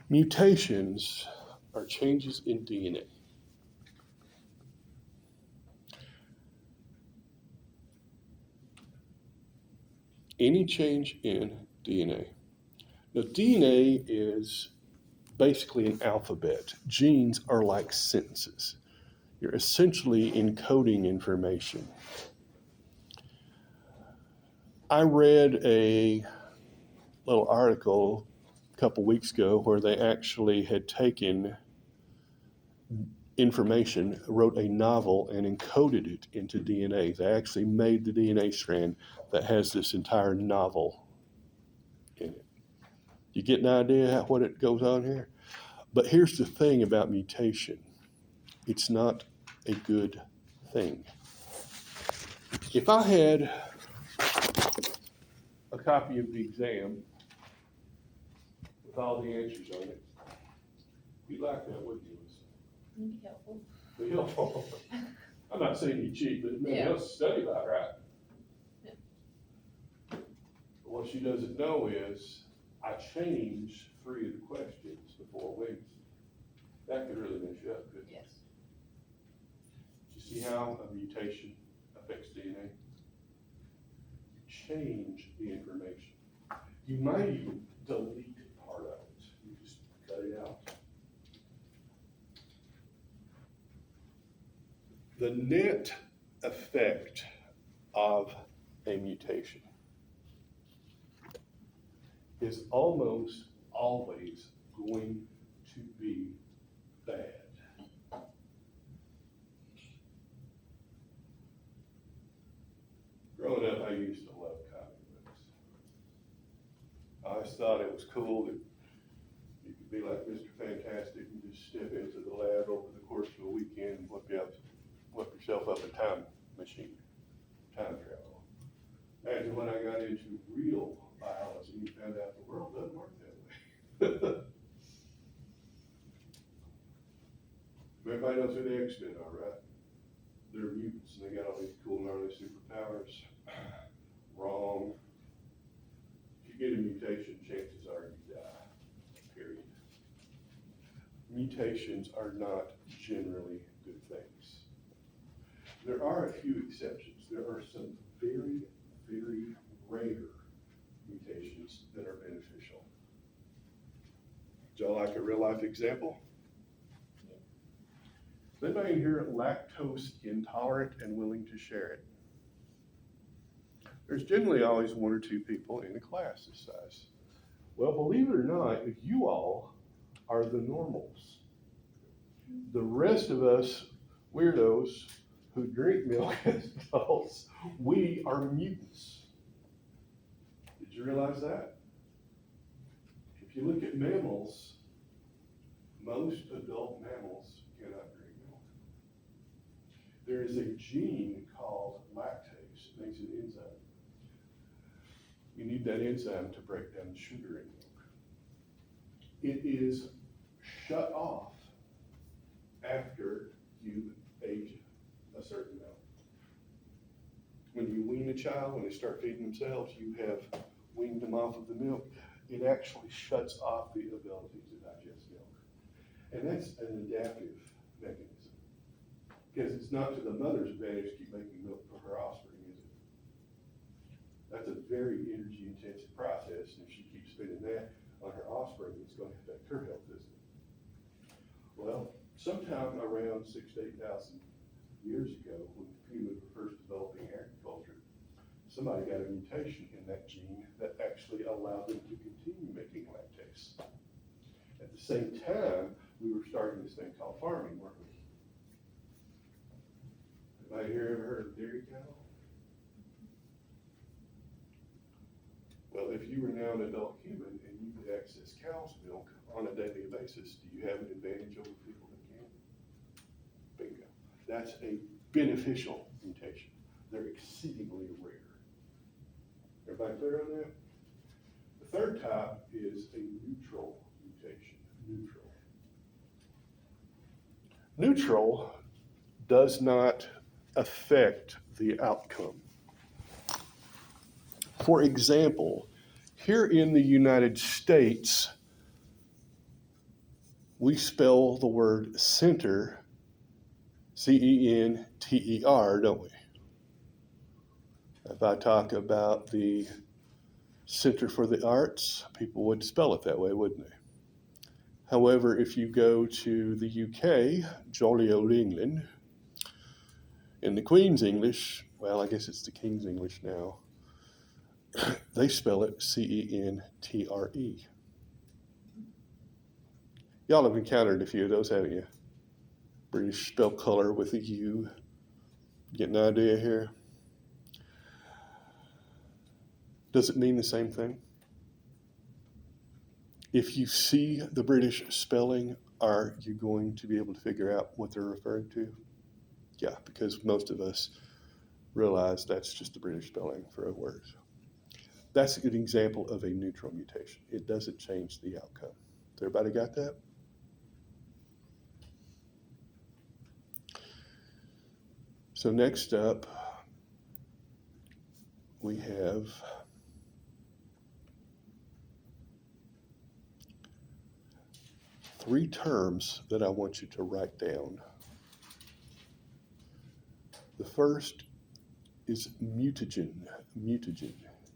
Mutations are changes in DNA. Any change in DNA. Now, DNA is basically an alphabet. Genes are like sentences. You're essentially encoding information. I read a little article a couple weeks ago where they actually had taken information, wrote a novel, and encoded it into DNA. They actually made the DNA strand that has this entire novel in it. You get an idea what it goes on here? But here's the thing about mutation. It's not a good thing. If I had a copy of the exam with all the answers on it, you'd like that, wouldn't you? It'd be helpful. Be helpful. I'm not saying you cheat, but it's nothing Yeah. else to study about, right? Yeah. But what she doesn't know is I changed 3 of the questions before Wednesday. That could really mess you up, couldn't it? Yes. You see how a mutation affects DNA? Change the information. You might even delete part of it. You just cut it out. The net effect of a mutation is almost always going to be bad. Growing up, I used to love comic books. I always thought it was cool that you could be like Mr. Fantastic and just step into the lab over the course of a weekend and whip yourself up a time machine, time travel. And when I got into real biology, you found out the world doesn't work that way. Everybody knows who the X-Men are, right? They're mutants and they got all these cool gnarly superpowers. Wrong. If you get a mutation, chances are you die, period. Mutations are not generally good things. There are a few exceptions. There are some very, very rare mutations that are beneficial. Would y'all like a real life example? Is anybody in here lactose intolerant and willing to share it? There's generally always 1 or 2 people in a class this size. Well, believe it or not, you all are the normals. The rest of us weirdos who drink milk as adults, we are mutants. Did you realize that? If you look at mammals, most adult mammals cannot drink milk. There is a gene called lactase, it makes an enzyme. You need that enzyme to break down the sugar in milk. It is shut off after you age a certain amount. When you wean a child, when they start feeding themselves, you have weaned them off of the milk. It actually shuts off the ability to digest milk. And that's an adaptive mechanism. Because it's not to the mother's advantage to keep making milk for her offspring, is it? That's a very energy intensive process, and if she keeps spending that on her offspring, it's going to affect her health, isn't it? Well, sometime around 6,000 to 8,000 years ago, when humans were first developing agriculture, somebody got a mutation in that gene that actually allowed them to continue making lactase. At the same time, we were starting this thing called farming, weren't we? Anybody here ever heard of dairy cow? Well, if you were now an adult human and you could access cow's milk on a daily basis, do you have an advantage over people that can't? Bingo. That's a beneficial mutation. They're exceedingly rare. Everybody clear on that? The third type is a neutral mutation. Neutral does not affect the outcome. For example, here in the United States, we spell the word center C-E-N-T-E-R, don't we? If I talk about the Center for the Arts, people would spell it that way, wouldn't they? However, if you go to the UK, jolly old England, in the Queen's English, well, I guess it's the King's English now, they spell it C-E-N-T-R-E. Y'all have encountered a few of those, haven't you? British spell color with a U. Get an idea here? Does it mean the same thing? If you see the British spelling, are you going to be able to figure out what they're referring to? Yeah, because most of us realize that's just the British spelling for a word. That's a good example of a neutral mutation. It doesn't change the outcome. Everybody got that? So next up, we have three terms that I want you to write down. The first is mutagen,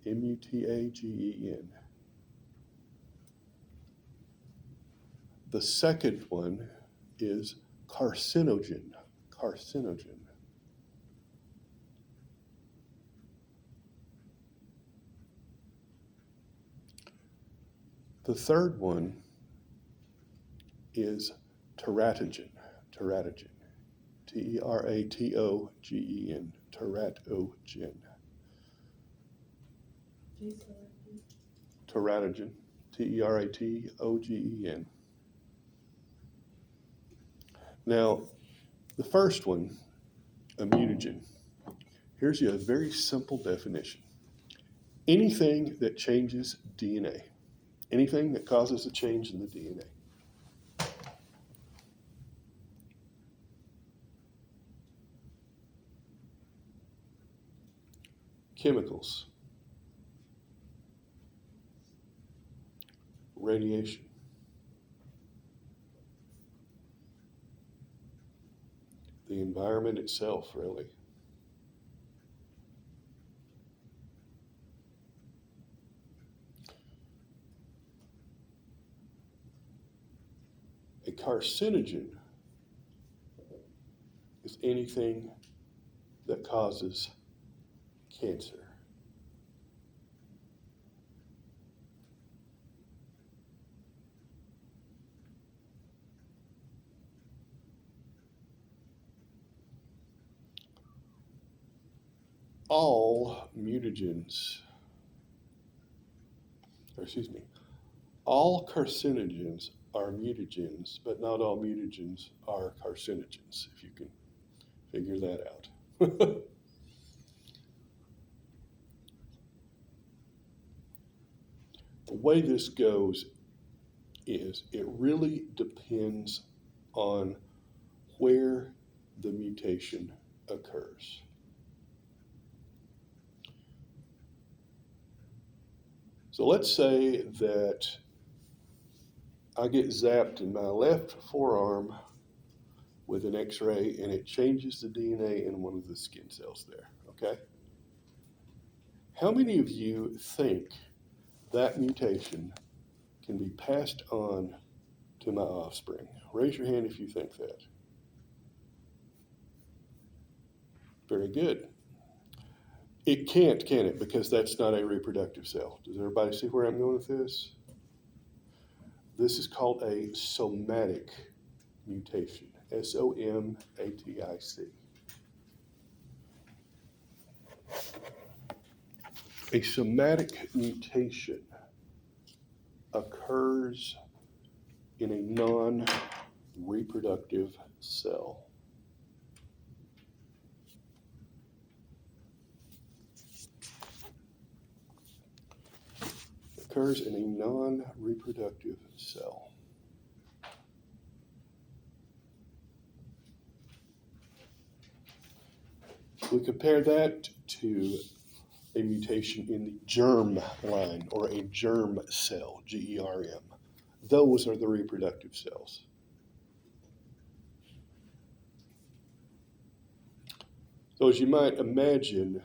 M-U-T-A-G-E-N. The second one is carcinogen. The third one is teratogen, T-E-R-A-T-O-G-E-N, teratogen. Teratogen, T-E-R-A-T-O-G-E-N. Now, the first one, a mutagen. Here's a very simple definition. Anything that changes DNA, anything that causes a change in the DNA. Chemicals, radiation, the environment itself, really. A carcinogen is anything that causes cancer. All mutagens, all carcinogens are mutagens, but not all mutagens are carcinogens, if you can figure that out. The way this goes is it really depends on where the mutation occurs. So let's say that I get zapped in my left forearm with an X-ray and it changes the DNA in one of the skin cells there, okay? How many of you think that mutation can be passed on to my offspring? Raise your hand if you think that. Very good. It can't, can it? Because that's not a reproductive cell. Does everybody see where I'm going with this? This is called a somatic mutation, S-O-M-A-T-I-C. A somatic mutation occurs in a non-reproductive cell. Occurs in a non-reproductive cell. We compare that to a mutation in the germ line or a germ cell, G-E-R-M. Those are the reproductive cells. So as you might imagine,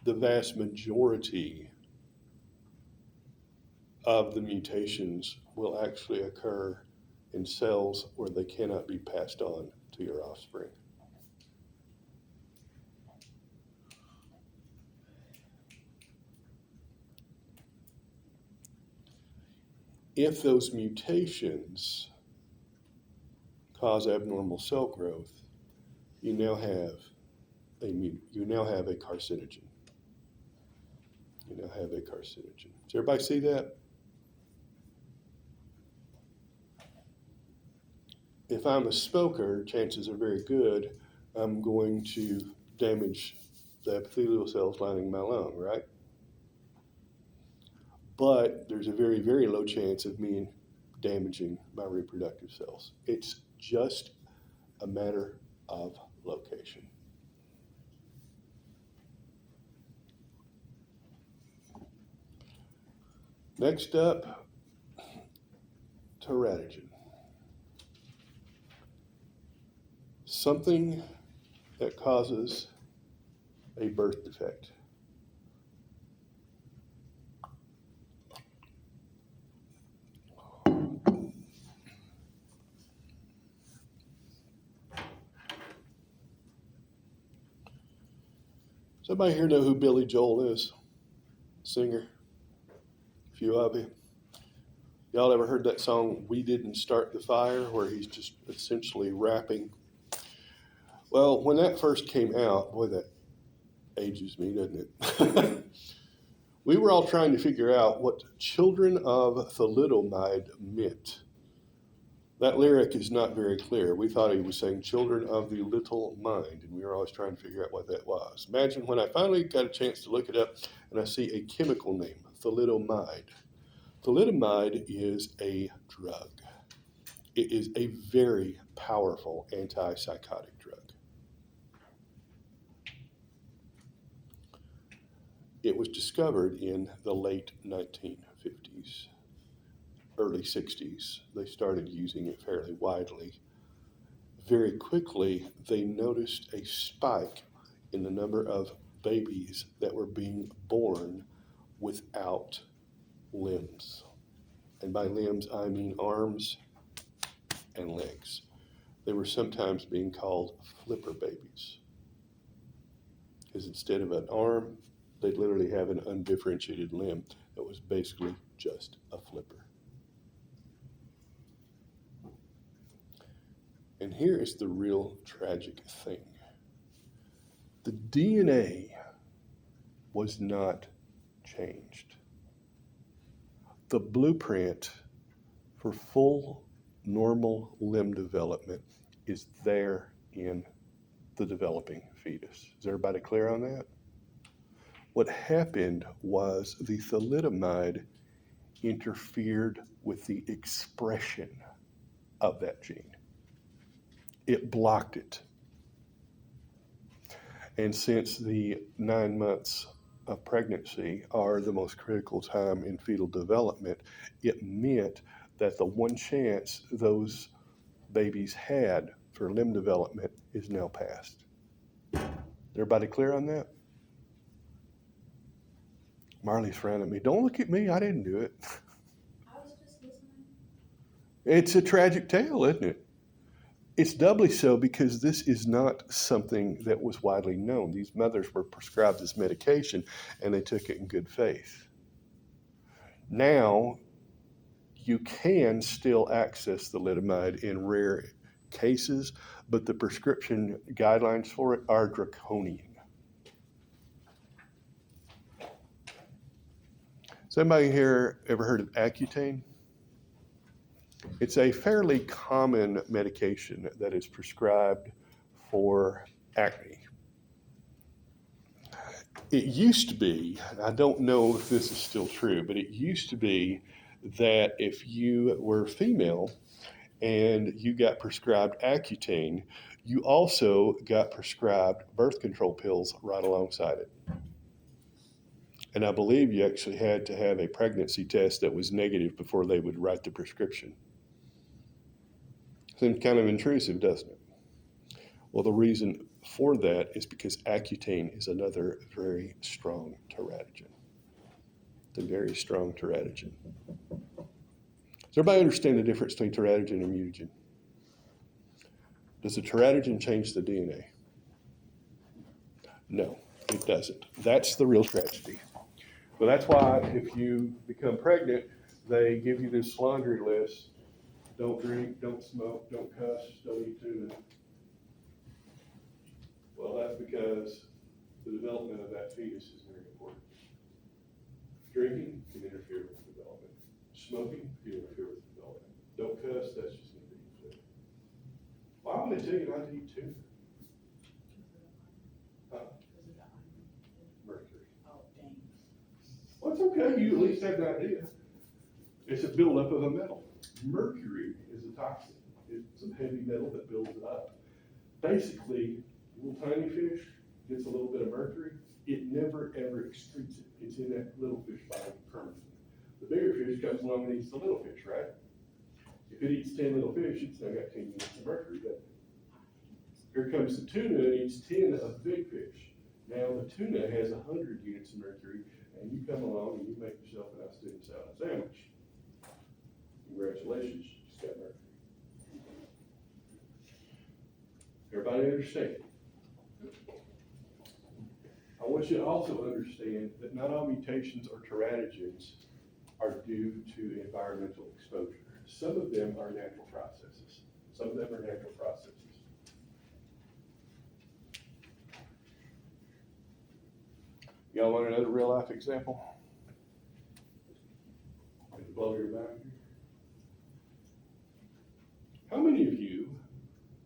the vast majority of the mutations will actually occur in cells where they cannot be passed on to your offspring. If those mutations cause abnormal cell growth, you now have a carcinogen. You now have a carcinogen. Does everybody see that? If I'm a smoker, chances are very good I'm going to damage the epithelial cells lining my lung, right? But there's a very, very low chance of me damaging my reproductive cells. It's just a matter of location. Next up, teratogen. Something that causes a birth defect. Somebody here know who Billy Joel is? Singer? A few of you. Y'all ever heard that song, We Didn't Start the Fire, where he's just essentially rapping? Well, when that first came out, boy, that ages me, doesn't it? We were all trying to figure out what children of thalidomide meant. That lyric is not very clear. We thought he was saying children of the little mind, and we were always trying to figure out what that was. Imagine when I finally got a chance to look it up and I see a chemical name, thalidomide. Thalidomide is a drug. It is a very powerful antipsychotic drug. It was discovered in the late 1950s, early 60s. They started using it fairly widely. Very quickly, they noticed a spike in the number of babies that were being born without limbs. And by limbs, I mean arms and legs. They were sometimes being called flipper babies, because instead of an arm, they'd literally have an undifferentiated limb that was basically just a flipper. And here is the real tragic thing. The DNA was not changed. The blueprint for full normal limb development is there in the developing fetus. Is everybody clear on that? What happened was the thalidomide interfered with the expression of that gene. It blocked it. And since the 9 months of pregnancy are the most critical time in fetal development, it meant that the one chance those babies had for limb development is now past. Everybody clear on that? Marley's frowning at me. Don't look at me. I didn't do it. I was just listening. It's a tragic tale, isn't it? It's doubly so because this is not something that was widely known. These mothers were prescribed this medication and they took it in good faith. Now, you can still access thalidomide in rare cases, but the prescription guidelines for it are draconian. Has anybody here ever heard of Accutane? It's a fairly common medication that is prescribed for acne. It used to be, I don't know if this is still true, but it used to be that if you were female and you got prescribed Accutane, you also got prescribed birth control pills right alongside it. And I believe you actually had to have a pregnancy test that was negative before they would write the prescription. Seems kind of intrusive, doesn't it? Well, the reason for that is because Accutane is another very strong teratogen. It's a very strong teratogen. Does everybody understand the difference between teratogen and mutagen? Does a teratogen change the DNA? No, it doesn't. That's the real tragedy. Well, that's why if you become pregnant, they give you this laundry list. Don't drink, don't smoke, don't cuss, don't eat tuna. Well, that's because the development of that fetus is very important. Drinking can interfere with development. Smoking can interfere with development. Don't cuss, that's just going to be inflicted. Why would they tell you not to eat tuna? Mercury. Oh, dang. Well, it's okay, you at least have an idea. It's a buildup of a metal. Mercury is a toxin. It's a heavy metal that builds it up. Basically, a little tiny fish gets a little bit of mercury, it never ever excretes it. It's in that little fish body permanently. The bigger fish comes along and eats the little fish, right? If it eats 10 little fish, it's now got 10 units of mercury, doesn't it? Here comes the tuna and eats 10 of the big fish. Now the tuna has 100 units of mercury, and you come along and you make yourself an outstanding salad sandwich. Congratulations, you just got mercury. Everybody understand? I want you to also understand that not all mutations or teratogens are due to environmental exposure. Some of them are natural processes. Y'all want another real life example? It'll blow your mind. How many of you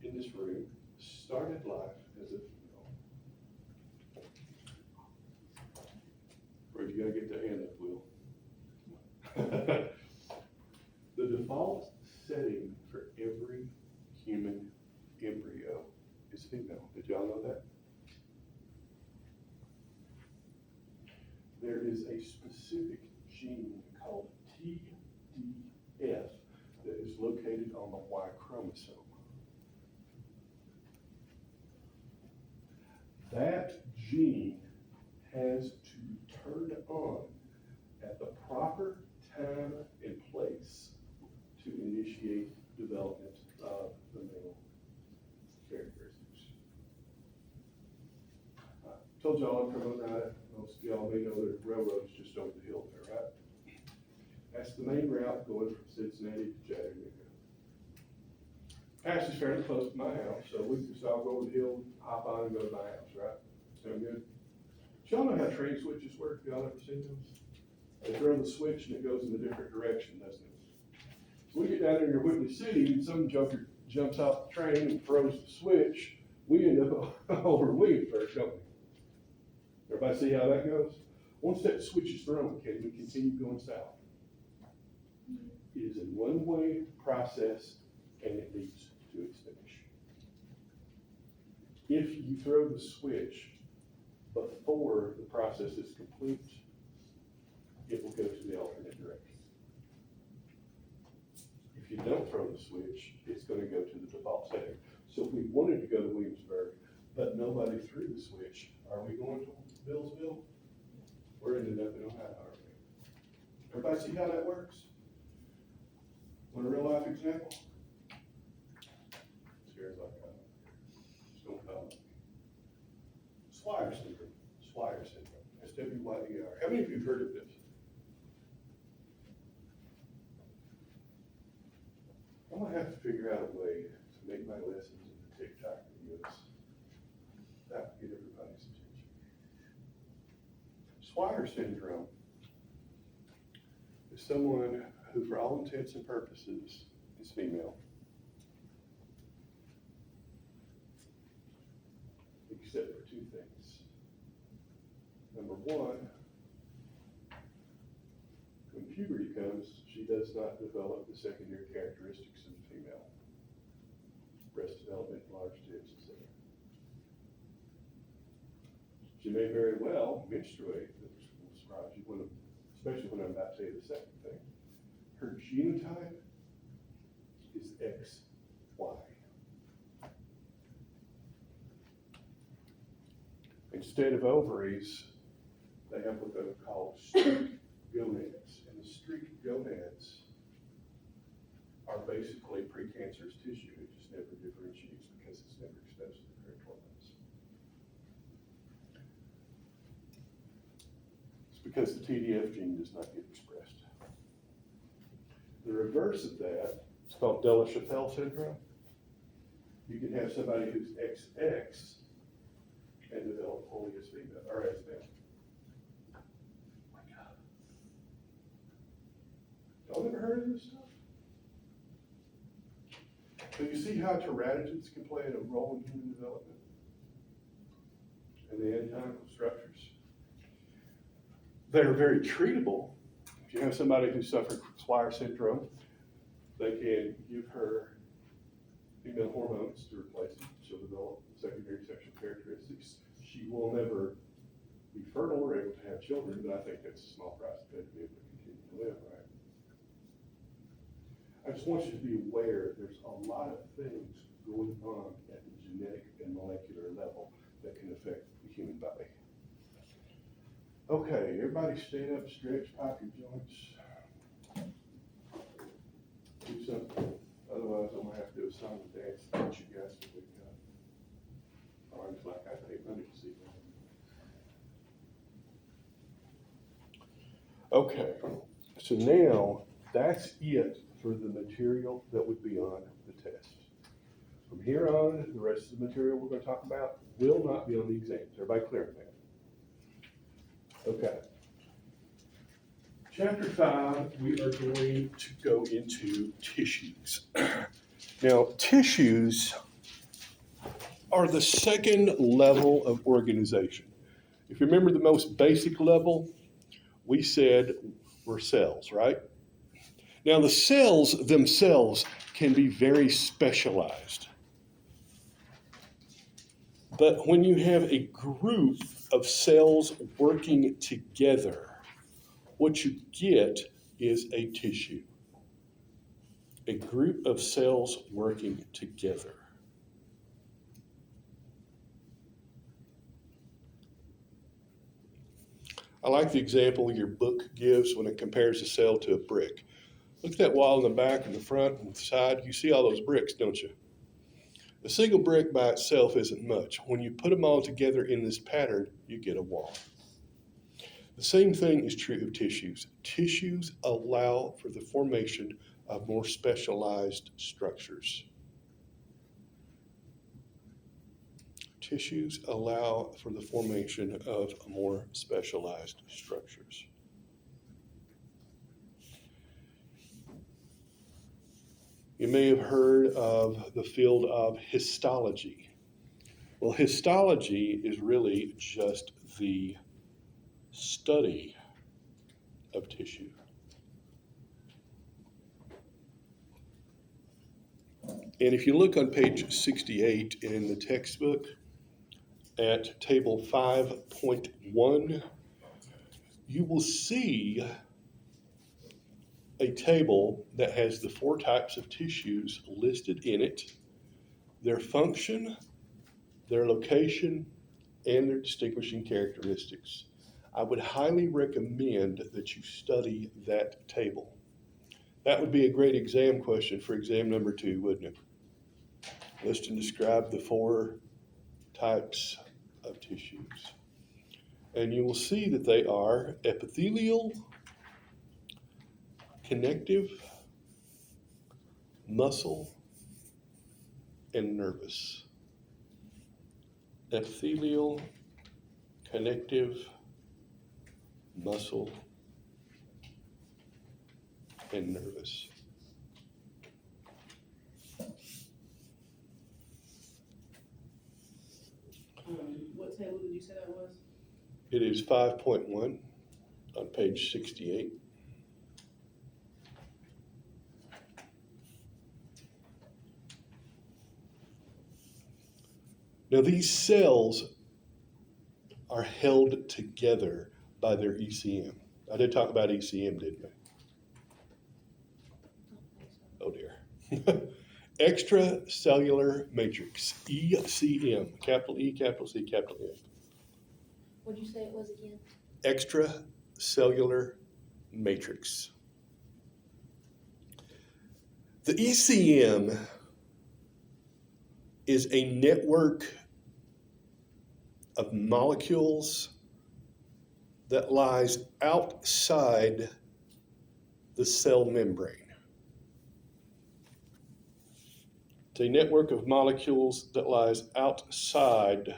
in this room started life as a female? Or you gotta get the hand up, Will. The default setting for every human embryo is female. Did y'all know that? There is a specific gene called TDF that is located on the Y chromosome. That gene has to be turned on at the proper time and place to initiate development of the male characteristics. I told y'all I'm from Oneida. Most of y'all may know the railroad's just over the hill there, right? That's the main route going from Cincinnati to Chattanooga. Pass is fairly close to my house, so we just all go over the hill, hop on and go to my house, right? Sound good? Y'all know how train switches work? Y'all ever seen those? They throw the switch and it goes in a different direction, doesn't it? So we get down there near Whitley City and some joker jumps off the train and throws the switch. We end up over Williamsburg, don't we? Everybody see how that goes? Once that switch is thrown, can we continue going south? It is a one-way process and it leads to its finish. If you throw the switch before the process is complete, it will go to the alternate direction. If you don't throw the switch, it's going to go to the default setting. So if we wanted to go to Williamsburg, but nobody threw the switch, are we going to Billsville? We're ended up in Ohio, aren't we? Everybody see how that works? Want a real life example? Scares like that. Just don't call it. Swyer syndrome. Swyer syndrome. SWYER. How many of you have heard of this? I'm gonna have to figure out a way to make my lessons in the TikTok videos. That will get everybody's attention. Swyer syndrome is someone who, for all intents and purposes, is female. Except for two things. Number one, when puberty comes, she does not develop the secondary characteristics of the female. Breast development, large tits, etc. She may very well menstruate, which will surprise you, especially when I'm about to tell you the second thing. Her genotype is XY. Instead of ovaries, they have what they would call streak gonads. And the streak gonads are basically precancerous tissue. It just never differentiates because it's never exposed to the correct hormones. It's because the TDF gene does not get expressed. The reverse of that, it's called Della-Chapelle syndrome. You can have somebody who's XX and develop wholly as female, or as male. Oh my God. Y'all ever heard of this stuff? So you see how teratogens can play a role in human development? And the anatomical structures. They're very treatable. If you have somebody who suffered from Swyer syndrome, they can give her female hormones to replace it. She'll develop secondary sexual characteristics. She will never be fertile or able to have children, but I think that's a small price to pay to be able to continue to live, right? I just want you to be aware there's a lot of things going on at the genetic and molecular level that can affect the human body. Okay, everybody stand up, stretch, pop your joints. Do something. Otherwise, I'm gonna have to do a song and dance to teach you guys what we've got. Or I'm just like, I pay money to see that. Okay, so now that's it for the material that would be on the test. From here on, the rest of the material we're gonna talk about will not be on the exams. Everybody clear with that? Okay. Chapter 5, we are going to go into tissues. Now, tissues are the second level of organization. If you remember the most basic level, we said were cells, right? Now, the cells themselves can be very specialized. But when you have a group of cells working together, what you get is a tissue. A group of cells working together. I like the example your book gives when it compares a cell to a brick. Look at that wall in the back and the front and the side. You see all those bricks, don't you? A single brick by itself isn't much. When you put them all together in this pattern, you get a wall. The same thing is true of tissues. Tissues allow for the formation of more specialized structures. Tissues allow for the formation of more specialized structures. You may have heard of the field of histology. Well, histology is really just the study of tissue. And if you look on page 68 in the textbook at table 5.1, you will see a table that has the 4 types of tissues listed in it, their function, their location, and their distinguishing characteristics. I would highly recommend that you study that table. That would be a great exam question for exam number 2, wouldn't it? List and describe the 4 types of tissues. And you will see that they are epithelial, connective, muscle, and nervous. Epithelial, connective, muscle, and nervous. What table did you say that was? It is 5.1 on page 68. Now these cells are held together by their ECM. I did talk about ECM, didn't I? Oh dear. Extracellular matrix, ECM, capital E, capital C, capital M. What'd you say it was again? Extracellular matrix. The ECM is a network of molecules that lies outside the cell membrane. It's a network of molecules that lies outside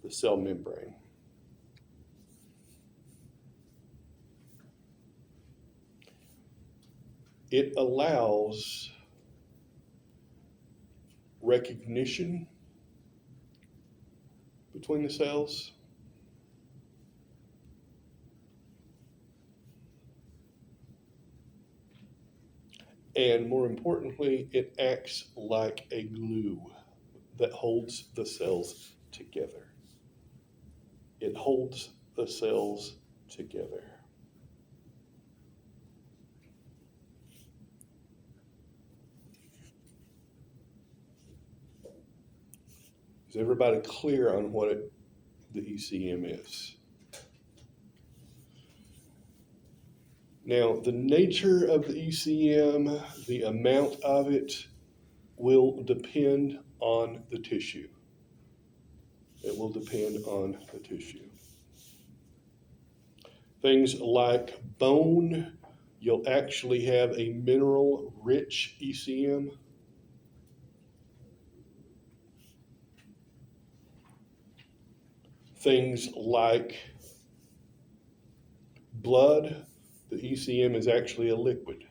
the cell membrane. It allows recognition between the cells, and more importantly, it acts like a glue that holds the cells together. It holds the cells together. Is everybody clear on what the ECM is? Now, the nature of the ECM, the amount of it, will depend on the tissue. It will depend on the tissue. Things like bone, you'll actually have a mineral-rich ECM. Things like blood, the ECM is actually a liquid.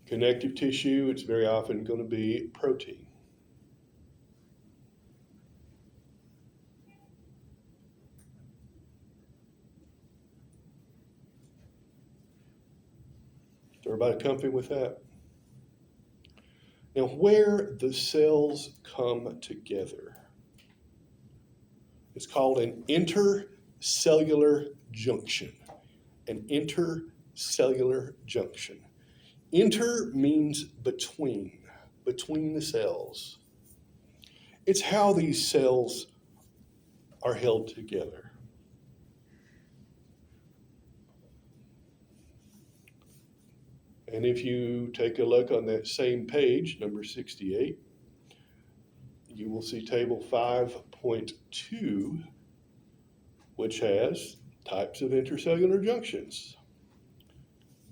Connective tissue, it's very often going to be protein. Is everybody comfy with that? Now, where the cells come together, it's called an intercellular junction. An intercellular junction. Inter means between the cells. It's how these cells are held together. And if you take a look on that same page, number 68, you will see table 5.2, which has types of intercellular junctions.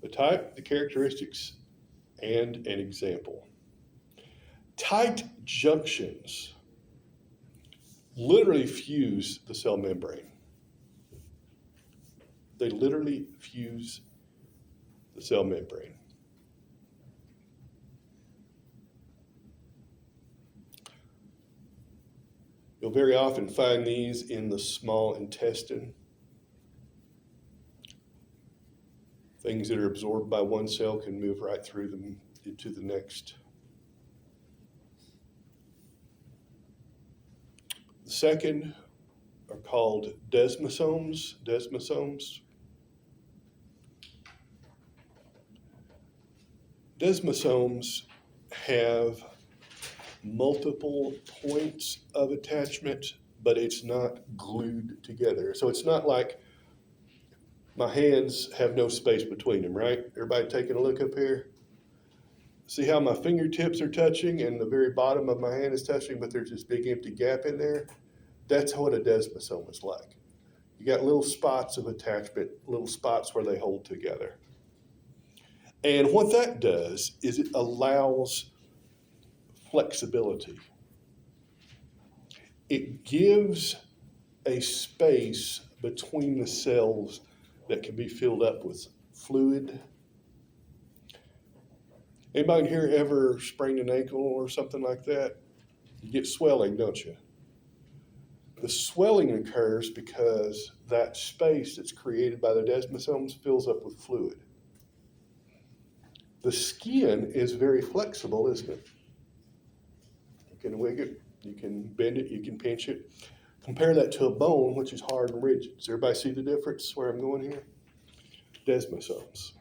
The type, the characteristics, and an example. Tight junctions literally fuse the cell membrane. They literally fuse the cell membrane. You'll very often find these in the small intestine. Things that are absorbed by one cell can move right through them into the next. The second are called desmosomes. Desmosomes. Desmosomes have multiple points of attachment, but it's not glued together. So it's not like my hands have no space between them, right? Everybody taking a look up here? See how my fingertips are touching and the very bottom of my hand is touching, but there's this big empty gap in there? That's what a desmosome is like. You got little spots of attachment, little spots where they hold together. And what that does is it allows flexibility. It gives a space between the cells that can be filled up with fluid. Anybody here ever sprained an ankle or something like that? You get swelling, don't you? The swelling occurs because that space that's created by the desmosomes fills up with fluid. The skin is very flexible, isn't it? You can wig it, you can bend it, you can pinch it. Compare that to a bone, which is hard and rigid. Does everybody see the difference where I'm going here? Desmosomes.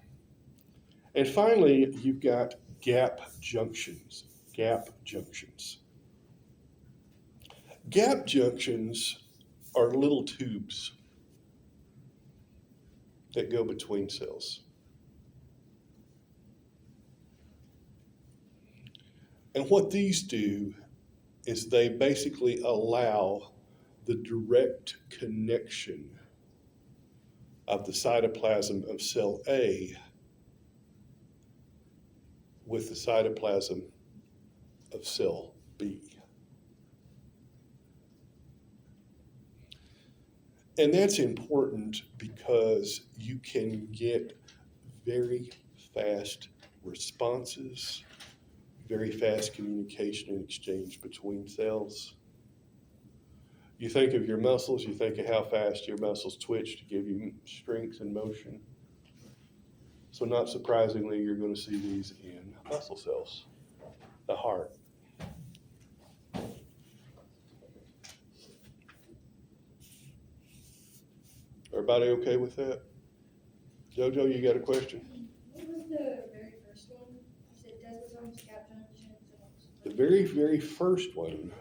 And finally, you've got gap junctions. gap junctions. Gap junctions are little tubes that go between cells. And what these do is they basically allow the direct connection of the cytoplasm of cell A with the cytoplasm of cell B. And that's important because you can get very fast responses, very fast communication and exchange between cells. You think of your muscles, you think of how fast your muscles twitch to give you strength and motion. So not surprisingly, you're going to see these in muscle cells, the heart. Everybody okay with that? Jojo, you got a question? What was the very first one? You said desmosomes, gap junctions, The very, very first one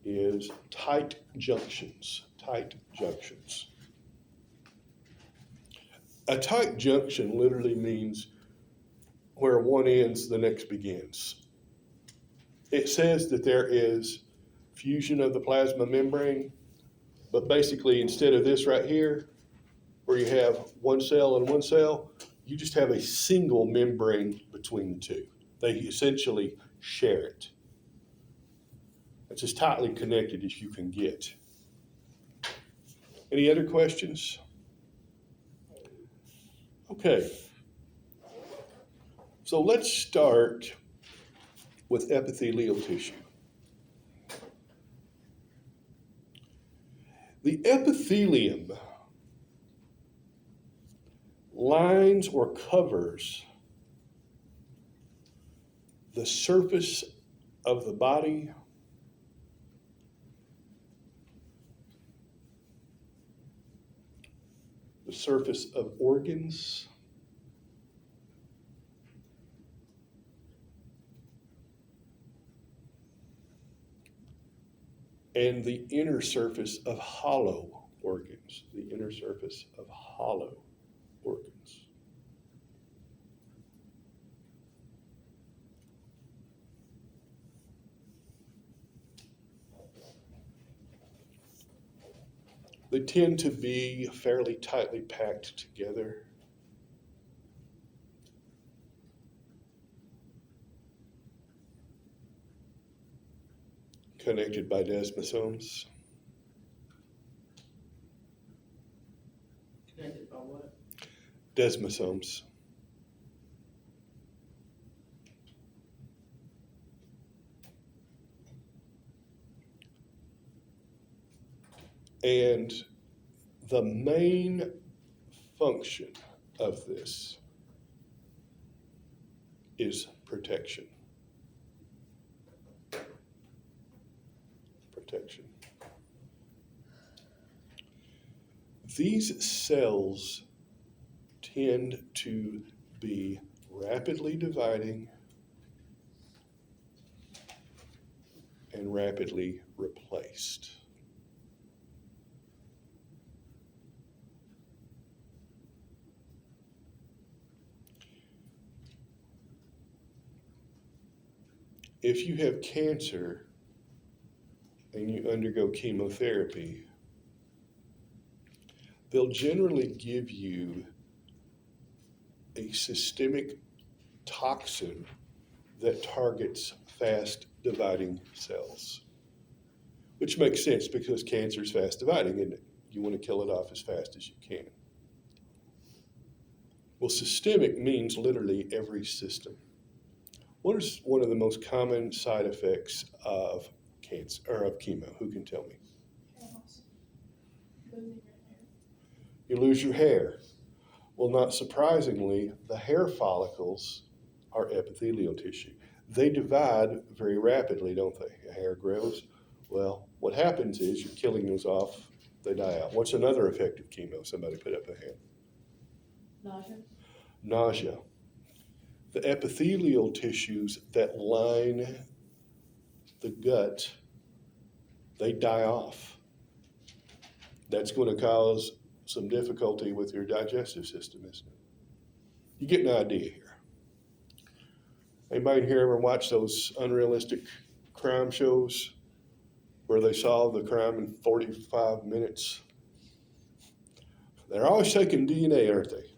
is tight junctions, tight junctions. A tight junction literally means where one ends, the next begins. It says that there is fusion of the plasma membrane, but basically instead of this right here, where you have one cell and one cell, you just have a single membrane between the two. They essentially share it. It's as tightly connected as you can get. Any other questions? Okay. So let's start with epithelial tissue. The epithelium lines or covers the surface of the body the surface of organs, and the inner surface of hollow organs, the inner surface of hollow organs. They tend to be fairly tightly packed together. Connected by desmosomes. Connected by what? Desmosomes. And the main function of this is protection. Protection. These cells tend to be rapidly dividing and rapidly replaced. If you have cancer and you undergo chemotherapy, they'll generally give you a systemic toxin that targets fast dividing cells, which makes sense because cancer is fast dividing, isn't it? You want to kill it off as fast as you can. Well, systemic means literally every system. What is one of the most common side effects of cancer or of chemo? Who can tell me? losing your hair. You lose your hair. Well, not surprisingly, the hair follicles are epithelial tissue. They divide very rapidly, don't they? Hair grows. Well, what happens is you're killing those off, they die out. What's another effect of chemo? Somebody put up a hand. Nausea? Nausea. the epithelial tissues that line the gut, they die off. That's going to cause some difficulty with your digestive system, isn't it? You get an idea here. Anybody here ever watch those unrealistic crime shows where they solve the crime in 45 minutes? They're always taking DNA, aren't they?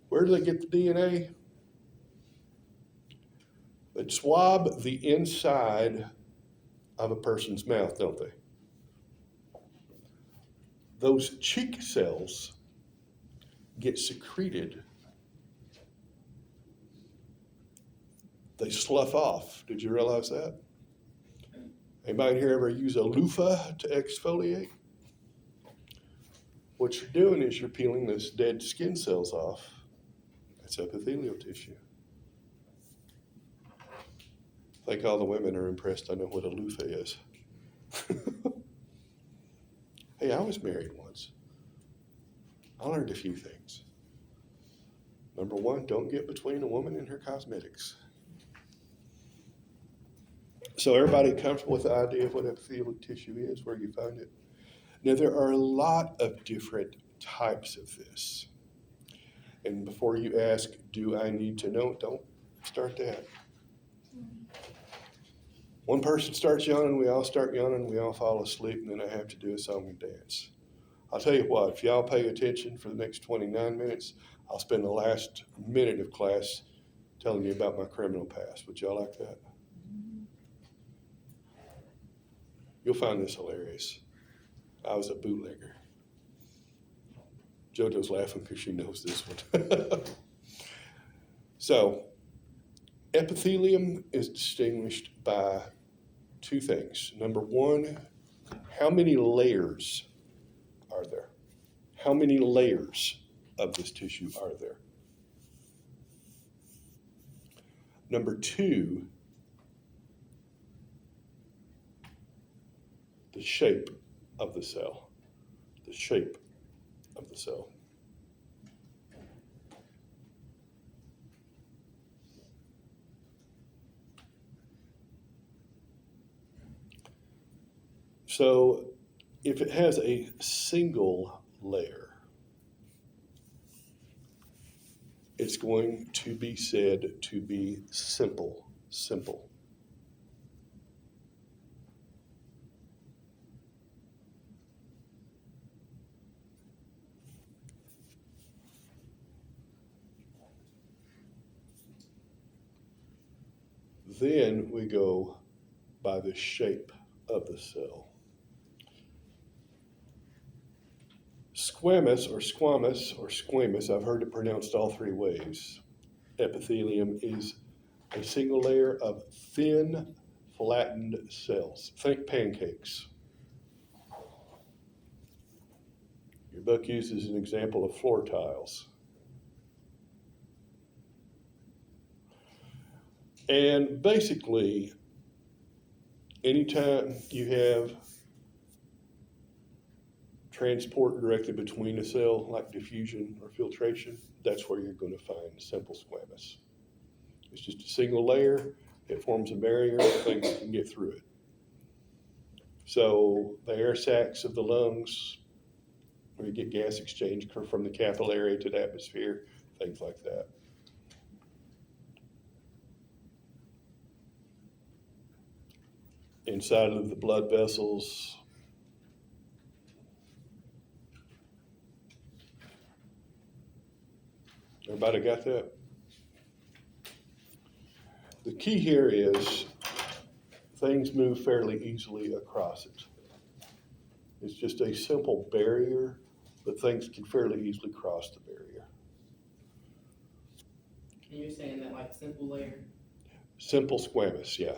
Where do they get the DNA? They swab the inside of a person's mouth, don't they? Those cheek cells get secreted. They slough off. Did you realize that? Anybody here ever use a loofah to exfoliate? What you're doing is you're peeling those dead skin cells off. That's epithelial tissue. I think all the women are impressed I know what a loofah is. Hey, I was married once. I learned a few things. Number one, don't get between a woman and her cosmetics. So everybody comfortable with the idea of what epithelial tissue is, where you find it? Now, there are a lot of different types of this. And before you ask, do I need to know? Don't start that. One person starts yawning, we all start yawning, we all fall asleep, and then I have to do a song and dance. I'll tell you what, if y'all pay attention for the next 29 minutes, I'll spend the last minute of class telling you about my criminal past. Would y'all like that? You'll find this hilarious. I was a bootlegger. JoJo's laughing because she knows this one. So, epithelium is distinguished by two things. Number one, how many layers are there? How many layers of this tissue are there? Number two, the shape of the cell. The shape of the cell. So if it has a single layer, it's going to be said to be simple. Then we go by the shape of the cell. Squamous or squamous, I've heard it pronounced all three ways. Epithelium is a single layer of thin, flattened cells. Think pancakes. Your book uses an example of floor tiles. And basically, anytime you have transport directly between a cell, like diffusion or filtration, that's where you're going to find simple squamous. It's just a single layer. It forms a barrier, things can get through it. So the air sacs of the lungs, where you get gas exchange from the capillary to the atmosphere, things like that. Inside of the blood vessels, everybody got that? The key here is things move fairly easily across it. It's just a simple barrier, but things can fairly easily cross the barrier. And you're saying that like simple layer? Simple squamous, yeah.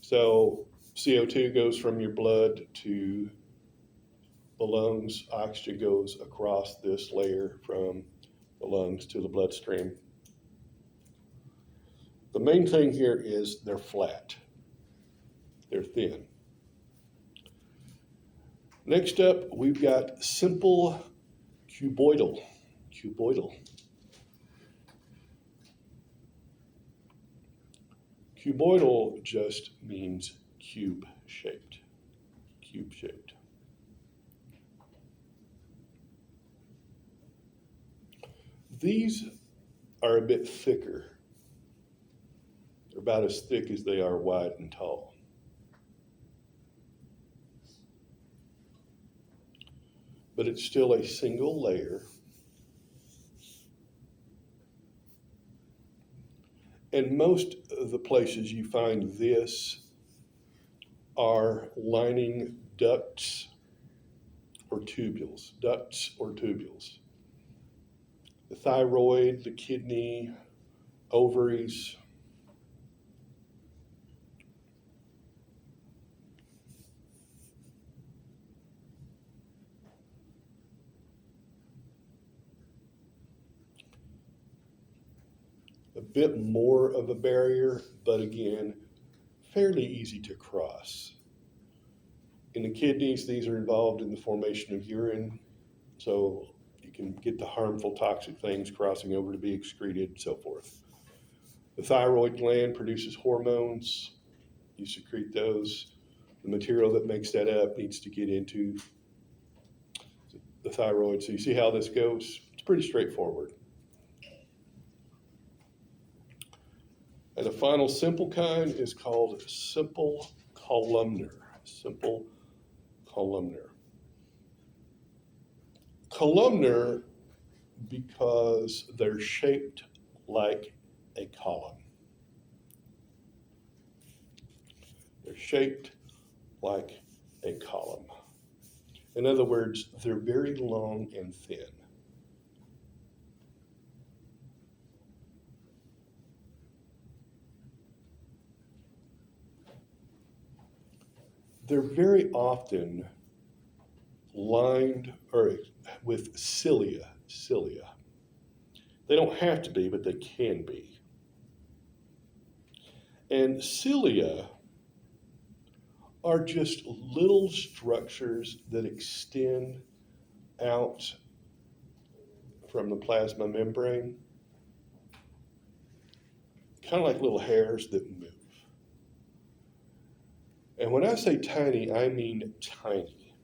So CO2 goes from your blood to the lungs. Oxygen goes across this layer from the lungs to the bloodstream. The main thing here is they're flat. They're thin. Next up, we've got simple cuboidal. Cuboidal. Cuboidal just means cube-shaped. Cube-shaped. These are a bit thicker. They're about as thick as they are wide and tall. But it's still a single layer. And most of the places you find this are lining ducts or tubules, The thyroid, the kidney, ovaries. A bit more of a barrier, but again, fairly easy to cross. In the kidneys, these are involved in the formation of urine, so you can get the harmful toxic things crossing over to be excreted and so forth. The thyroid gland produces hormones. You secrete those. The material that makes that up needs to get into the thyroid. So you see how this goes? It's pretty straightforward. And the final simple kind is called simple columnar. Simple columnar. Columnar because they're shaped like a column. They're shaped like a column. In other words, they're very long and thin. They're very often lined or with cilia. They don't have to be, but they can be. And cilia are just little structures that extend out from the plasma membrane, kind of like little hairs that move. And when I say tiny, I mean tiny.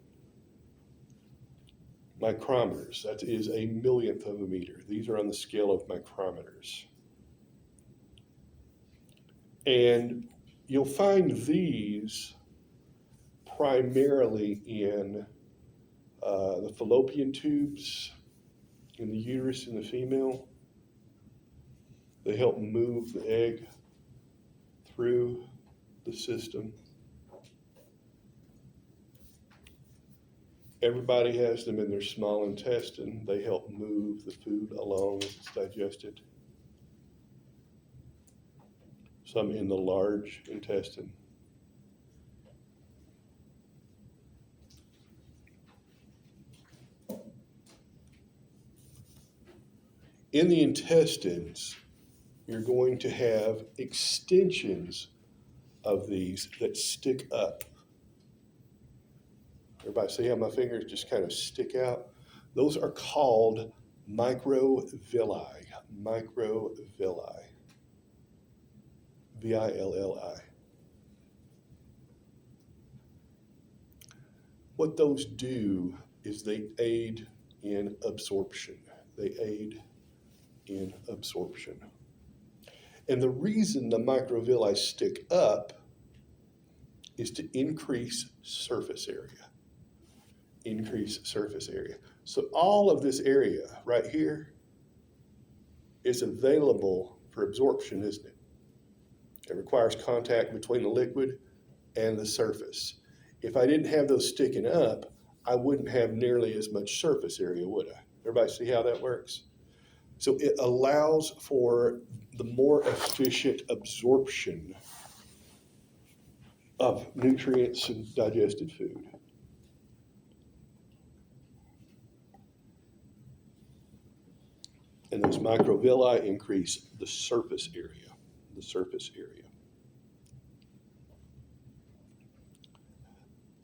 Micrometers, that is a millionth of a meter. These are on the scale of micrometers. And you'll find these primarily in the fallopian tubes, in the uterus in the female. They help move the egg through the system. Everybody has them in their small intestine. They help move the food along as it's digested. Some in the large intestine. In the intestines, you're going to have extensions of these that stick up. Everybody see how my fingers just kind of stick out? Those are called microvilli. Microvilli. V-I-L-L-I. What those do is they aid in absorption. They aid in absorption. And the reason the microvilli stick up is to increase surface area. Increase surface area. So all of this area right here is available for absorption, isn't it? It requires contact between the liquid and the surface. If I didn't have those sticking up, I wouldn't have nearly as much surface area, would I? Everybody see how that works? So it allows for the more efficient absorption of nutrients and digested food. And those microvilli increase the surface area.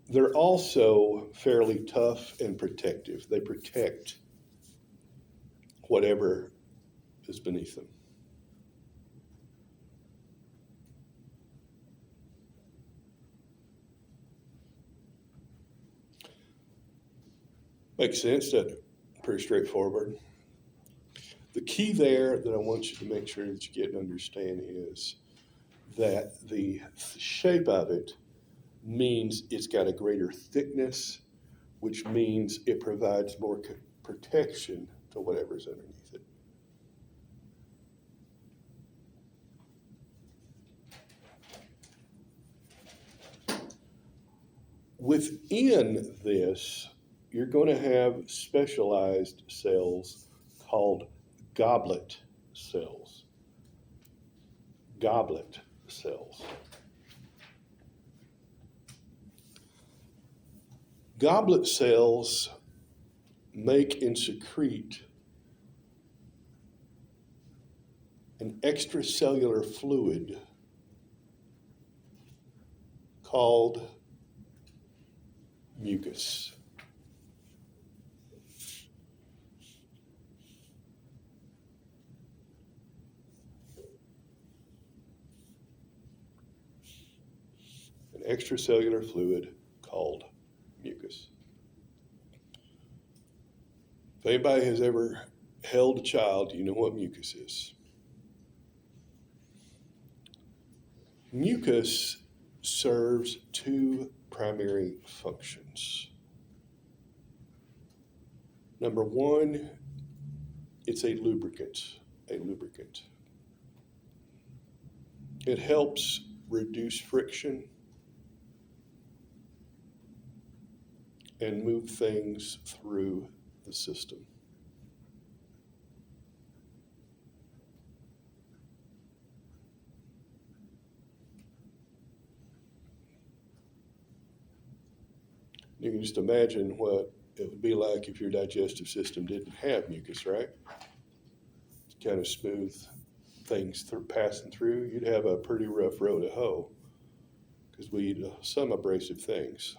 They're also fairly tough and protective. They protect whatever is beneath them. Makes sense, doesn't it? Pretty straightforward. The key there that I want you to make sure that you get and understand is that the shape of it means it's got a greater thickness, which means it provides more protection to whatever's underneath it. Within this, you're going to have specialized cells called goblet cells. Goblet cells. Goblet cells make and secrete an extracellular fluid called mucus. An extracellular fluid called mucus. If anybody has ever held a child, you know what mucus is. Mucus serves two primary functions. Number one, it's a lubricant. It helps reduce friction and move things through the system. You can just imagine what it would be like if your digestive system didn't have mucus, right? To kind of smooth things passing through. You'd have a pretty rough road to hoe because we eat some abrasive things.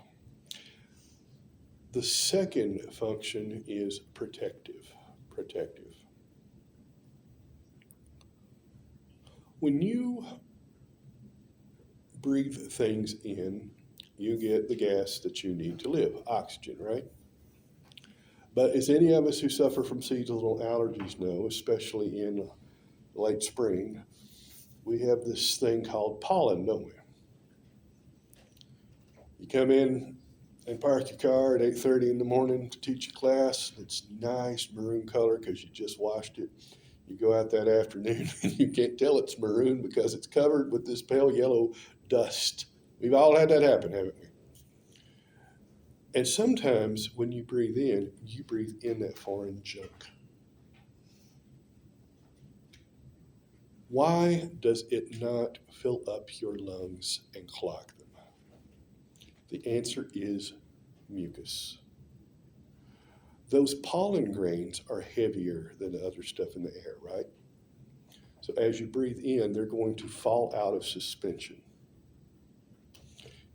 The second function is protective. When you breathe things in, you get the gas that you need to live, oxygen, right? But as any of us who suffer from seasonal allergies know, especially in late spring, we have this thing called pollen, don't we? You come in and park your car at 8:30 in the morning to teach a class. It's nice maroon color because you just washed it. You go out that afternoon and you can't tell it's maroon because it's covered with this pale yellow dust. We've all had that happen, haven't we? And sometimes when you breathe in that foreign junk. Why does it not fill up your lungs and clog them? The answer is mucus. Those pollen grains are heavier than the other stuff in the air, right? So as you breathe in, they're going to fall out of suspension.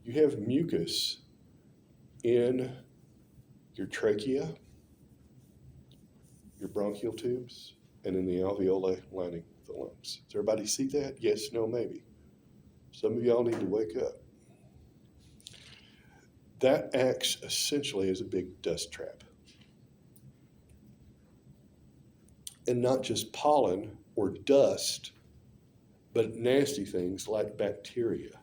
You have mucus in your trachea, your bronchial tubes, and in the alveoli lining the lungs. Does everybody see that? Yes, no, maybe. Some of y'all need to wake up. That acts essentially as a big dust trap. And not just pollen or dust, but nasty things like bacteria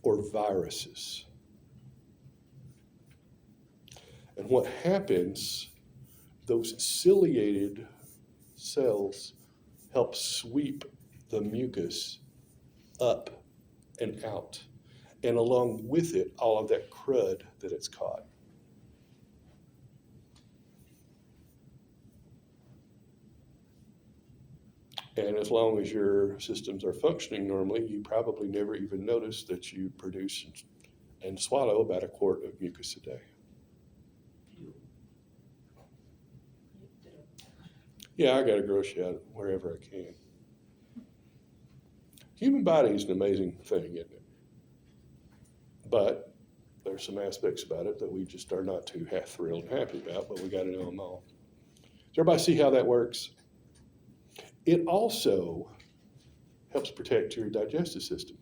or viruses. And what happens, those ciliated cells help sweep the mucus up and out, and along with it, all of that crud that it's caught. And as long as your systems are functioning normally, you probably never even notice that you produce and swallow about a quart of mucus a day. Yeah, I got to gross you out wherever I can. Human body is an amazing thing, isn't it? But there's some aspects about it that we just are not too half thrilled and happy about, but we got to know them all. Does everybody see how that works? It also helps protect your digestive system.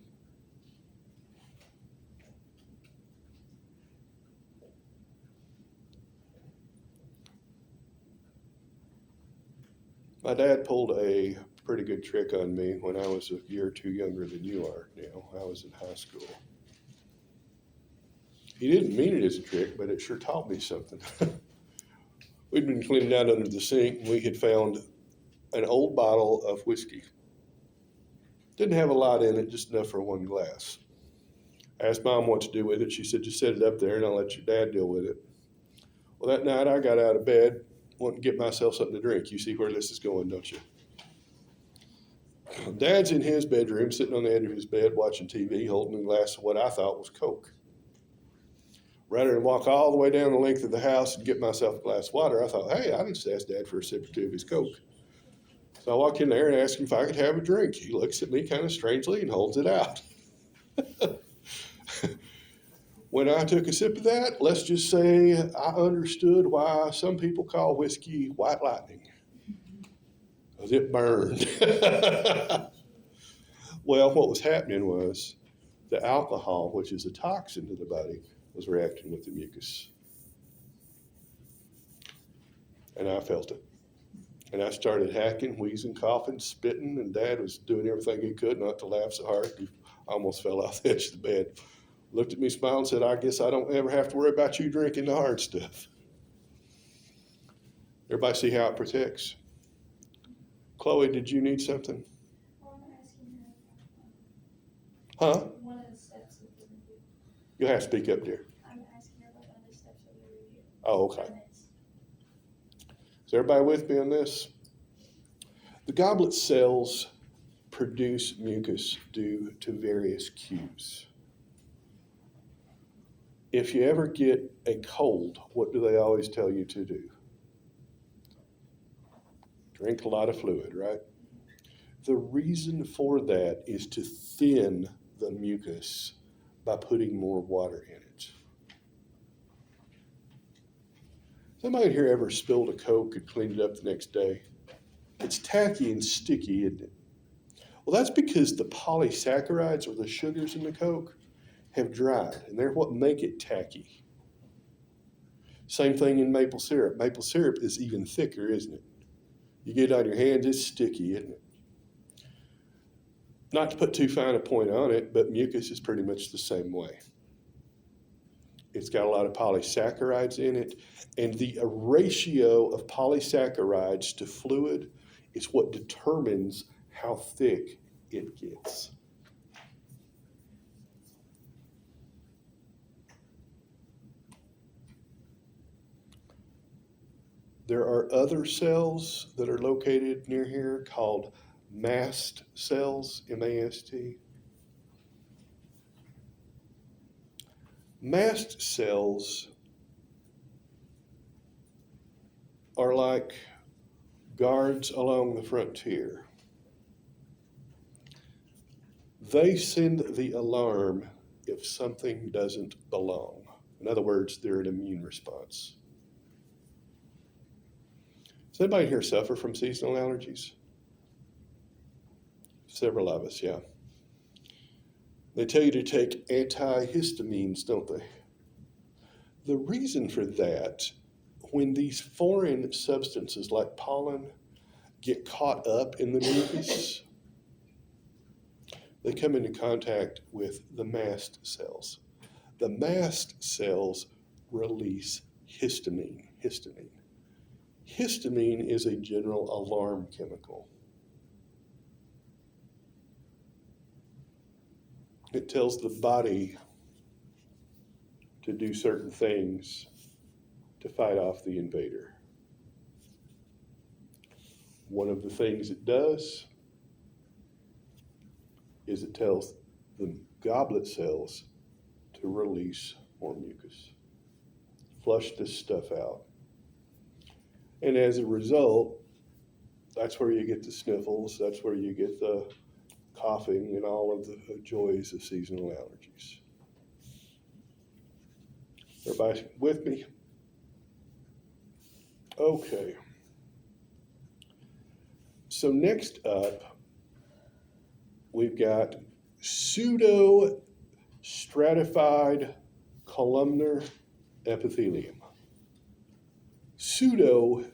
My dad pulled a pretty good trick on me when I was a year or two younger than you are now. I was in high school. He didn't mean it as a trick, but it sure taught me something. We'd been cleaning out under the sink, and we had found an old bottle of whiskey. Didn't have a lot in it, just enough for one glass. I asked Mom what to do with it. She said, just set it up there and I'll let your dad deal with it. Well, that night I got out of bed, wanting to get myself something to drink. You see where this is going, don't you? Dad's in his bedroom, sitting on the edge of his bed, watching TV, holding a glass of what I thought was Coke. Rather than walk all the way down the length of the house and get myself a glass of water, I thought, hey, I can just ask Dad for a sip or two of his Coke. So I walk in there and ask him if I could have a drink. He looks at me kind of strangely and holds it out. When I took a sip of that, let's just say I understood why some people call whiskey white lightning. Because it burned. Well, what was happening was the alcohol, which is a toxin to the body, was reacting with the mucus. And I felt it. And I started hacking, wheezing, coughing, spitting, and Dad was doing everything he could not to laugh so hard he almost fell off the edge of the bed. Looked at me, smiled, and said, I guess I don't ever have to worry about you drinking the hard stuff. Everybody see how it protects? Chloe, did you need something? Well, I'm asking Huh? her one of the steps of the review. You'll have to speak up, dear. I'm asking her about one of the steps of the review. Oh, okay. And it's- Is everybody with me on this? The goblet cells produce mucus due to various cues. If you ever get a cold, what do they always tell you to do? Drink a lot of fluid, right? The reason for that is to thin the mucus by putting more water in it. Somebody here ever spilled a Coke and cleaned it up the next day? It's tacky and sticky, isn't it? Well, that's because the polysaccharides, or the sugars in the Coke, have dried, and they're what make it tacky. Same thing in maple syrup. Maple syrup is even thicker, isn't it? You get it on your hands, it's sticky, isn't it? Not to put too fine a point on it, but mucus is pretty much the same way. It's got a lot of polysaccharides in it, and the ratio of polysaccharides to fluid is what determines how thick it gets. There are other cells that are located near here called mast cells, M-A-S-T. Mast cells are like guards along the frontier. They send the alarm if something doesn't belong. In other words, they're an immune response. Does anybody here suffer from seasonal allergies? Several of us, yeah. They tell you to take antihistamines, don't they? The reason for that, when these foreign substances like pollen get caught up in the mucus, they come into contact with the mast cells. The mast cells release histamine. Histamine is a general alarm chemical. It tells the body to do certain things to fight off the invader. One of the things it does is it tells the goblet cells to release more mucus. Flush this stuff out. And as a result, that's where you get the sniffles, that's where you get the coughing and all of the joys of seasonal allergies. Everybody with me? Okay. So next up, we've got pseudo-stratified columnar epithelium. Pseudo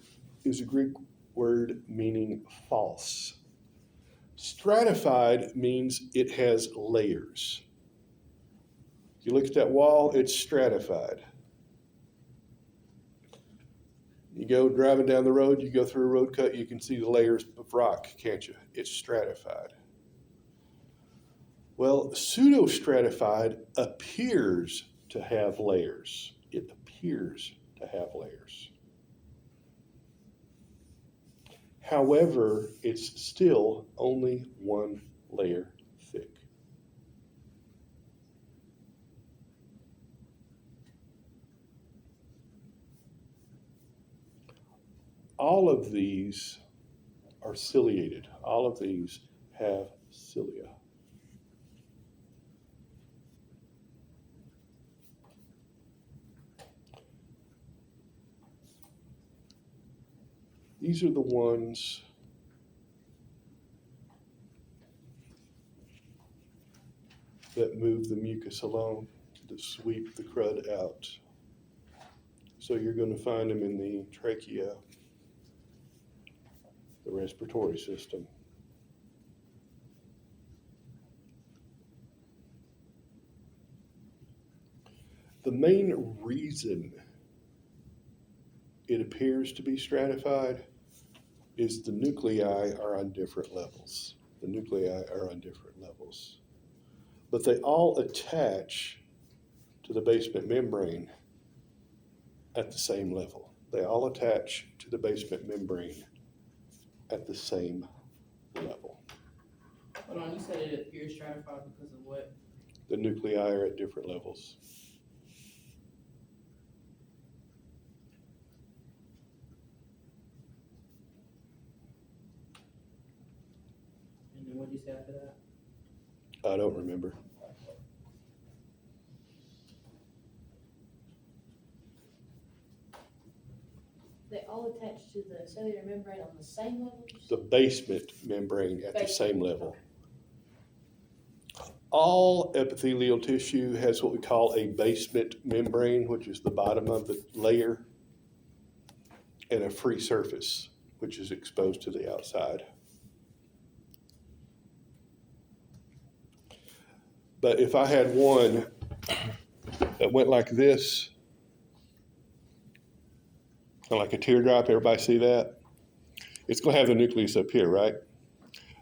is a Greek word meaning false. Stratified means it has layers. If you look at that wall, it's stratified. You go driving down the road, you go through a road cut, you can see the layers of rock, can't you? It's stratified. Well, pseudo-stratified appears to have layers. It appears to have layers. However, it's still only one layer thick. All of these are ciliated. All of these have cilia. These are the ones that move the mucus along, that sweep the crud out. So you're going to find them in the trachea, the respiratory system. The main reason it appears to be stratified is the nuclei are on different levels. The nuclei are on different levels. But they all attach to the basement membrane at the same level. They all attach to the basement membrane at the same level. Hold on, you said it appears stratified because of what? The nuclei are at different levels. And then what'd you say after that? I don't remember. They all attach to the cellular membrane on the same level? The basement membrane at the same level. All epithelial tissue has what we call a basement membrane, which is the bottom of the layer, and a free surface, which is exposed to the outside. But if I had one that went like this, kind of like a teardrop, everybody see that? It's going to have the nucleus up here, right?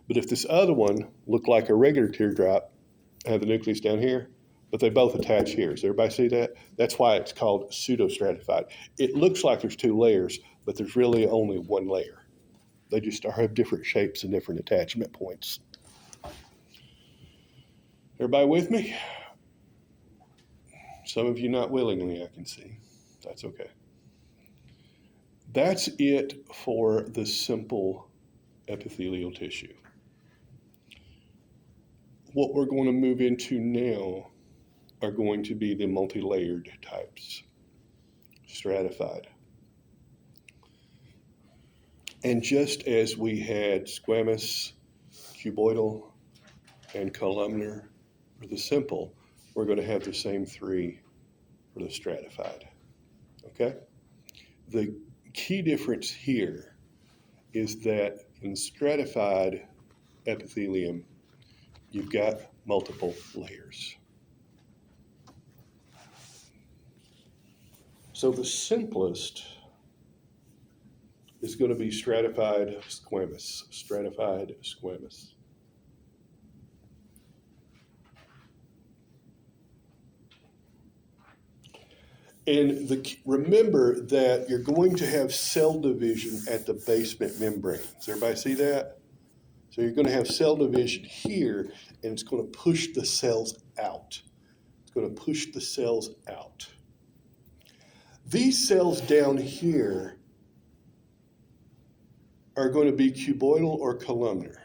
But if this other one looked like a regular teardrop, have the nucleus down here, but they both attach here. Does everybody see that? That's why it's called pseudo-stratified. It looks like there's two layers, but there's really only one layer. They just have different shapes and different attachment points. Everybody with me? Some of you not willingly, I can see. That's okay. That's it for the simple epithelial tissue. What we're going to move into now are going to be the multi-layered types, stratified. And just as we had squamous, cuboidal, and columnar for the simple, we're going to have the same three for the stratified. Okay? The key difference here is that in stratified epithelium, you've got multiple layers. So the simplest is going to be stratified squamous, stratified squamous. And remember that you're going to have cell division at the basement membrane. Does everybody see that? So you're going to have cell division here, and it's going to push the cells out. It's going to push the cells out. These cells down here are going to be cuboidal or columnar.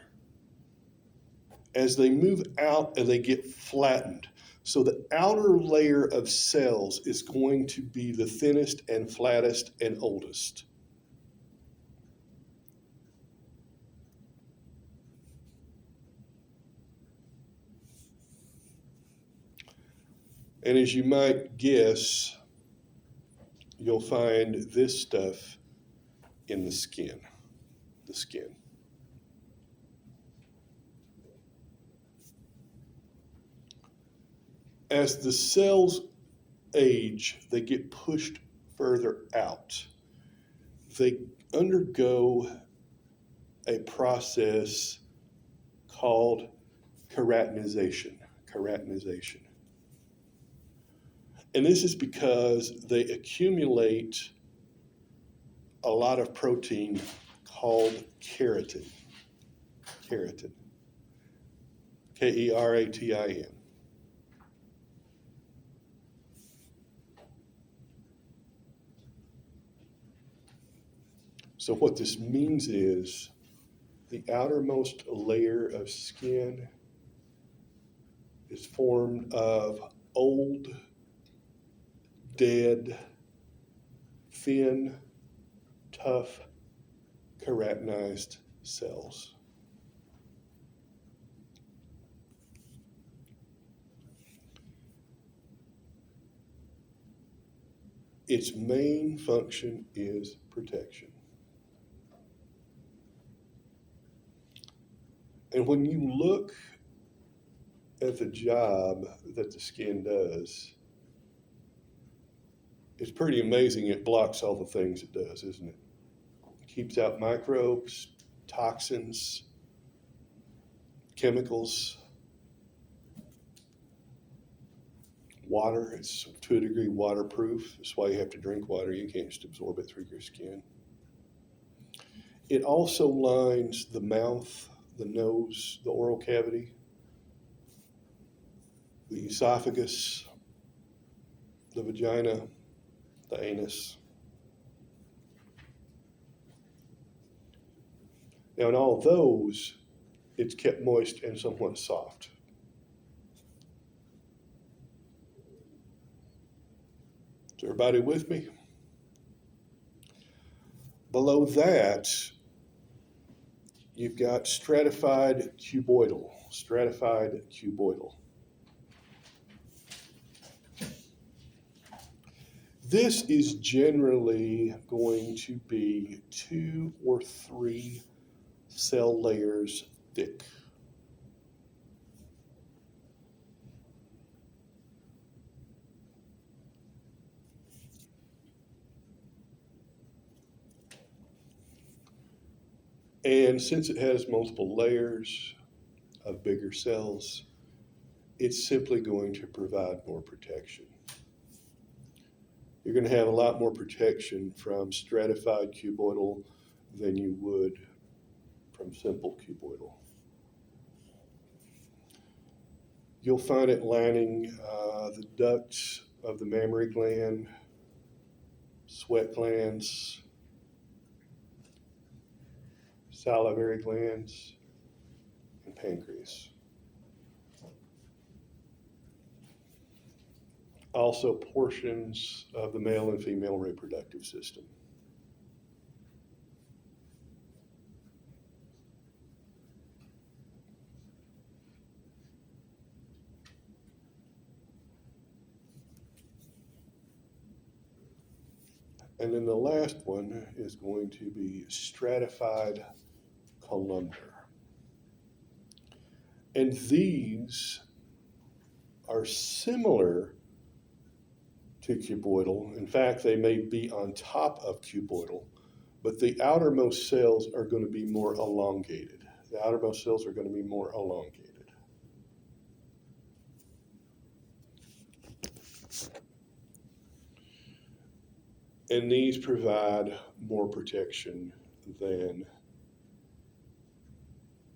As they move out and they get flattened, so the outer layer of cells is going to be the thinnest and flattest and oldest. And as you might guess, you'll find this stuff in the skin. the skin. As the cells age, they get pushed further out. They undergo a process called keratinization. Keratinization. And this is because they accumulate a lot of protein called keratin. Keratin. Keratin. So what this means is the outermost layer of skin is formed of old, dead, thin, tough, keratinized cells. Its main function is protection. And when you look at the job that the skin does, it's pretty amazing. It blocks all the things it does, isn't it? It keeps out microbes, toxins, chemicals, water. It's to a degree waterproof. That's why you have to drink water. You can't just absorb it through your skin. It also lines the mouth, the nose, the oral cavity, the esophagus, the vagina, the anus. Now, in all those, it's kept moist and somewhat soft. Is everybody with me? Below that, you've got stratified cuboidal. Stratified cuboidal. This is generally going to be 2 or 3 cell layers thick. And since it has multiple layers of bigger cells, it's simply going to provide more protection. You're going to have a lot more protection from stratified cuboidal than you would from simple cuboidal. You'll find it lining the ducts of the mammary gland, sweat glands, salivary glands, and pancreas. Also portions of the male and female reproductive system. And then the last one is going to be stratified columnar. And these are similar to cuboidal. In fact, they may be on top of cuboidal, but the outermost cells are going to be more elongated. The outermost cells are going to be more elongated. And these provide more protection than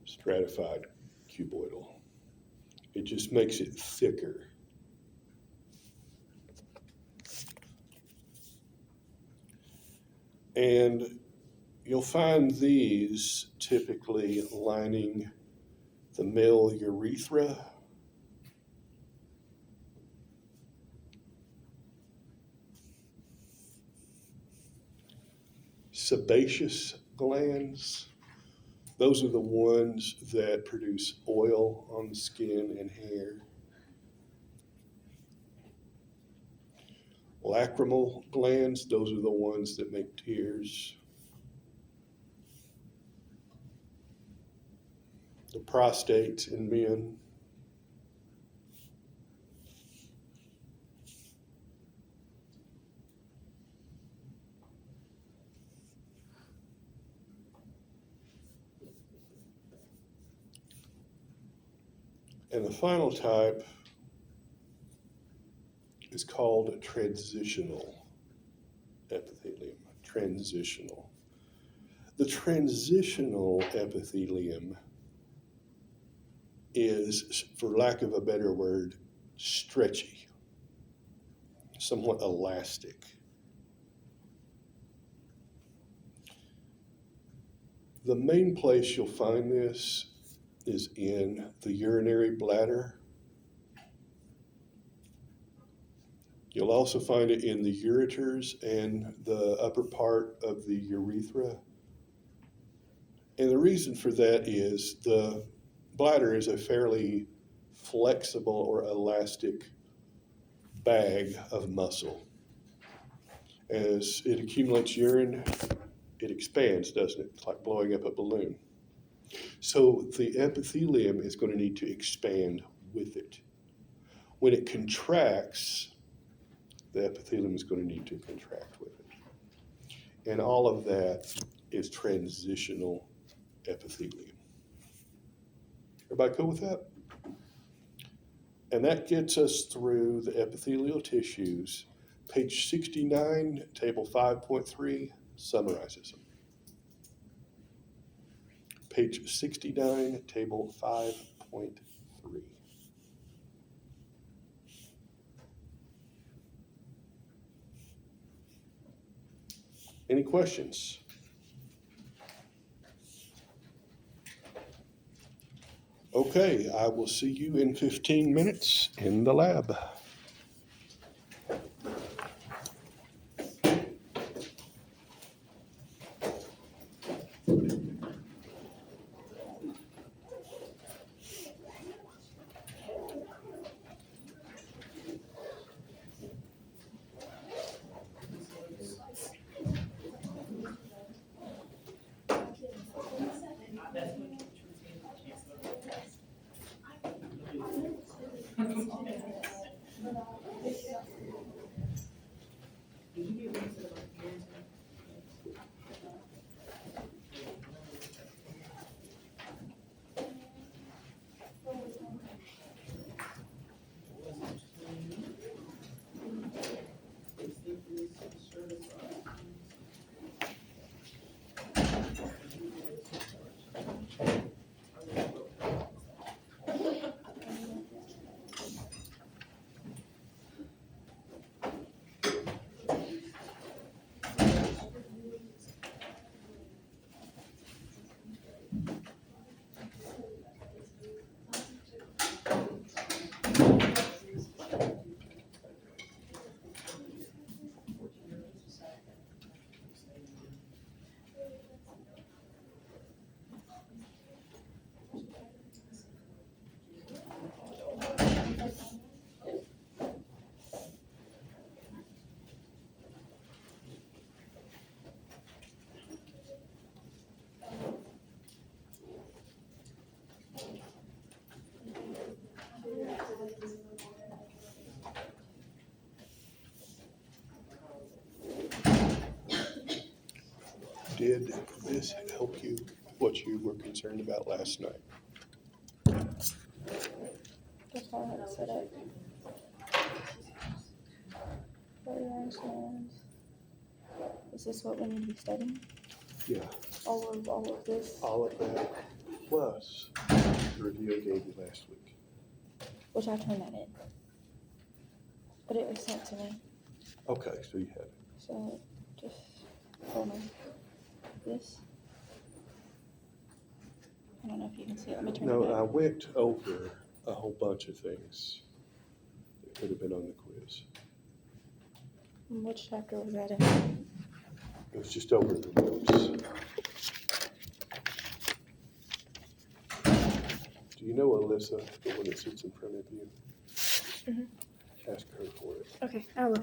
stratified cuboidal. It just makes it thicker. And you'll find these typically lining the male urethra, sebaceous glands. Those are the ones that produce oil on the skin and hair. Lacrimal glands, those are the ones that make tears. the prostate in men. And the final type is called transitional epithelium. Transitional. The transitional epithelium is, for lack of a better word, stretchy, somewhat elastic. The main place you'll find this is in the urinary bladder. You'll also find it in the ureters and the upper part of the urethra. And the reason for that is the bladder is a fairly flexible or elastic bag of muscle. As it accumulates urine, it expands, doesn't it? It's like blowing up a balloon. So the epithelium is going to need to expand with it. When it contracts, the epithelium is going to need to contract with it. And all of that is transitional epithelium. Everybody cool with that? And that gets us through the epithelial tissues. Page 69, table 5.3 summarizes them. Page 69, table 5.3. Any questions? Okay, I will see you in 15 minutes in the lab. Did this help you, what you were concerned about last night? That's how I had it set up. What your understands? Is this what we need to be studying? Yeah, All of this? all of that plus the review I gave you last week. Which I turned that in. But it was sent to me, Okay, so you had it. so just hold on. This. I don't know if you can see it. Let me turn it No, back. I went over a whole bunch of things that could have been on the quiz. Which chapter was that in? It was just over the notes. Do you know Alyssa, the one that sits in front of you? Mhm. Ask her for it. Okay, I will.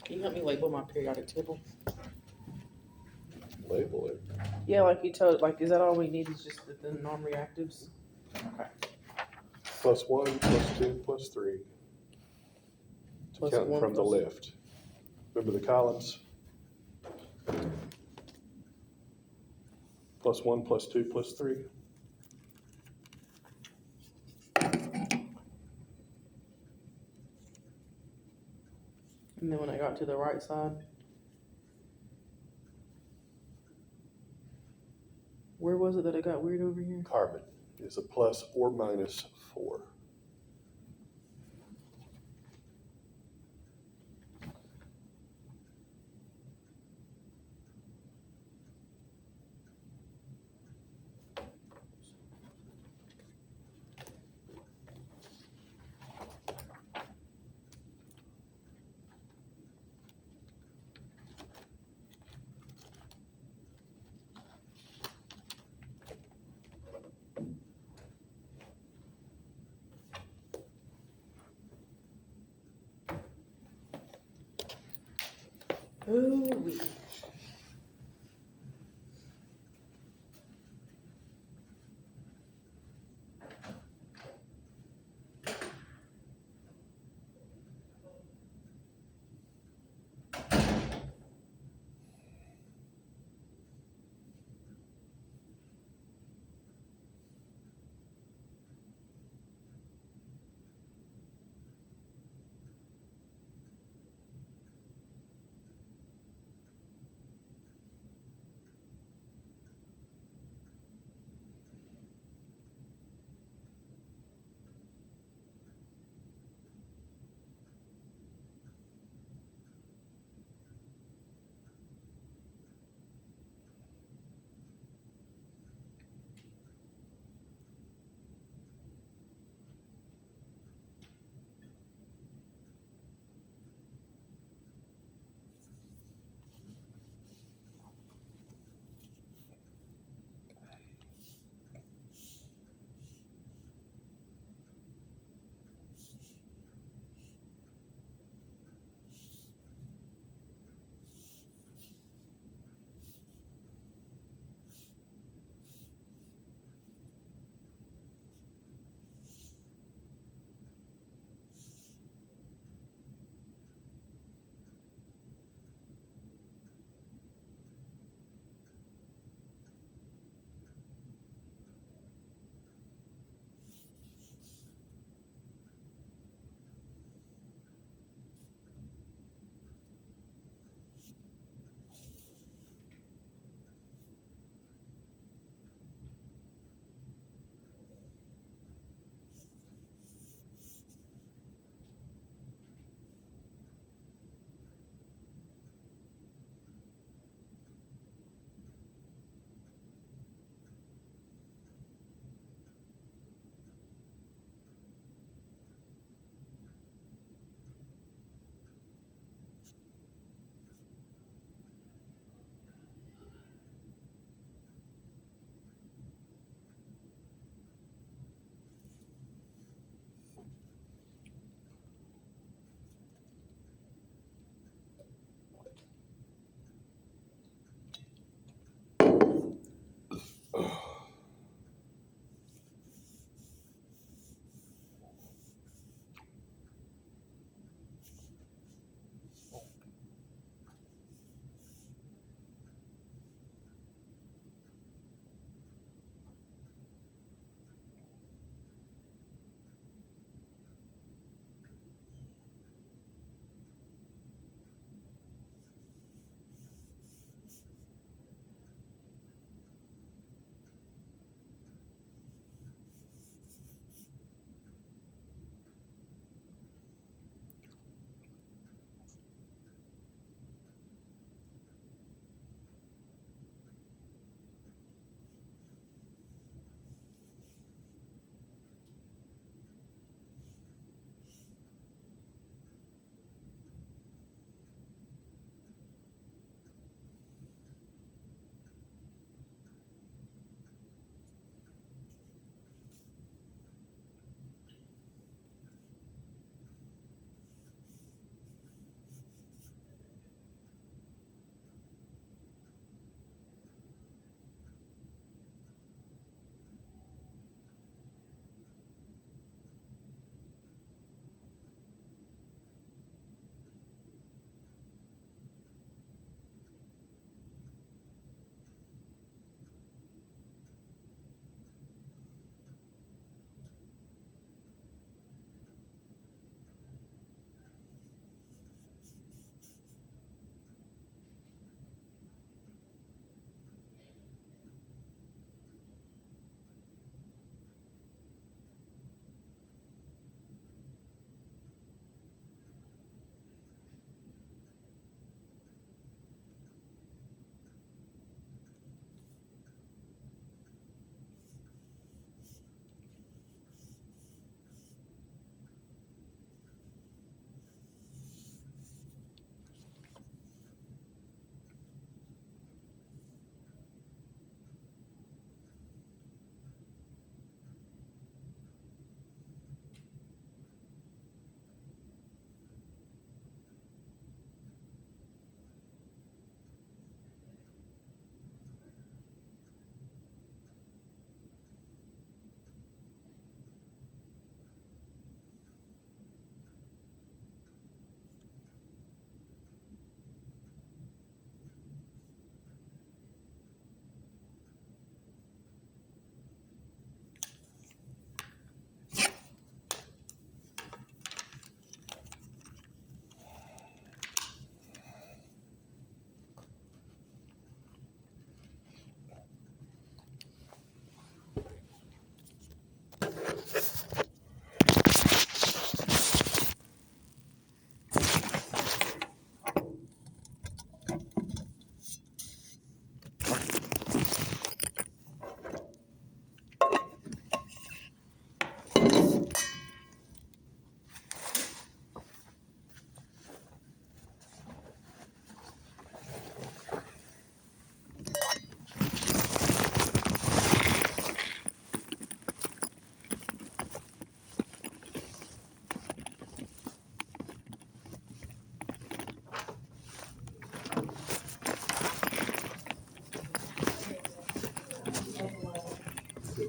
Can you help me label my periodic table? label it. Yeah, like you told, like, is that all we need is just the non-reactives? +1, +2, +3. To Plus count one, from the plus- left. Remember the columns? +1, +2, +3. And then when I got to the right side, where was it that I got weird over here? Carbon is a plus or minus 4. Ooh.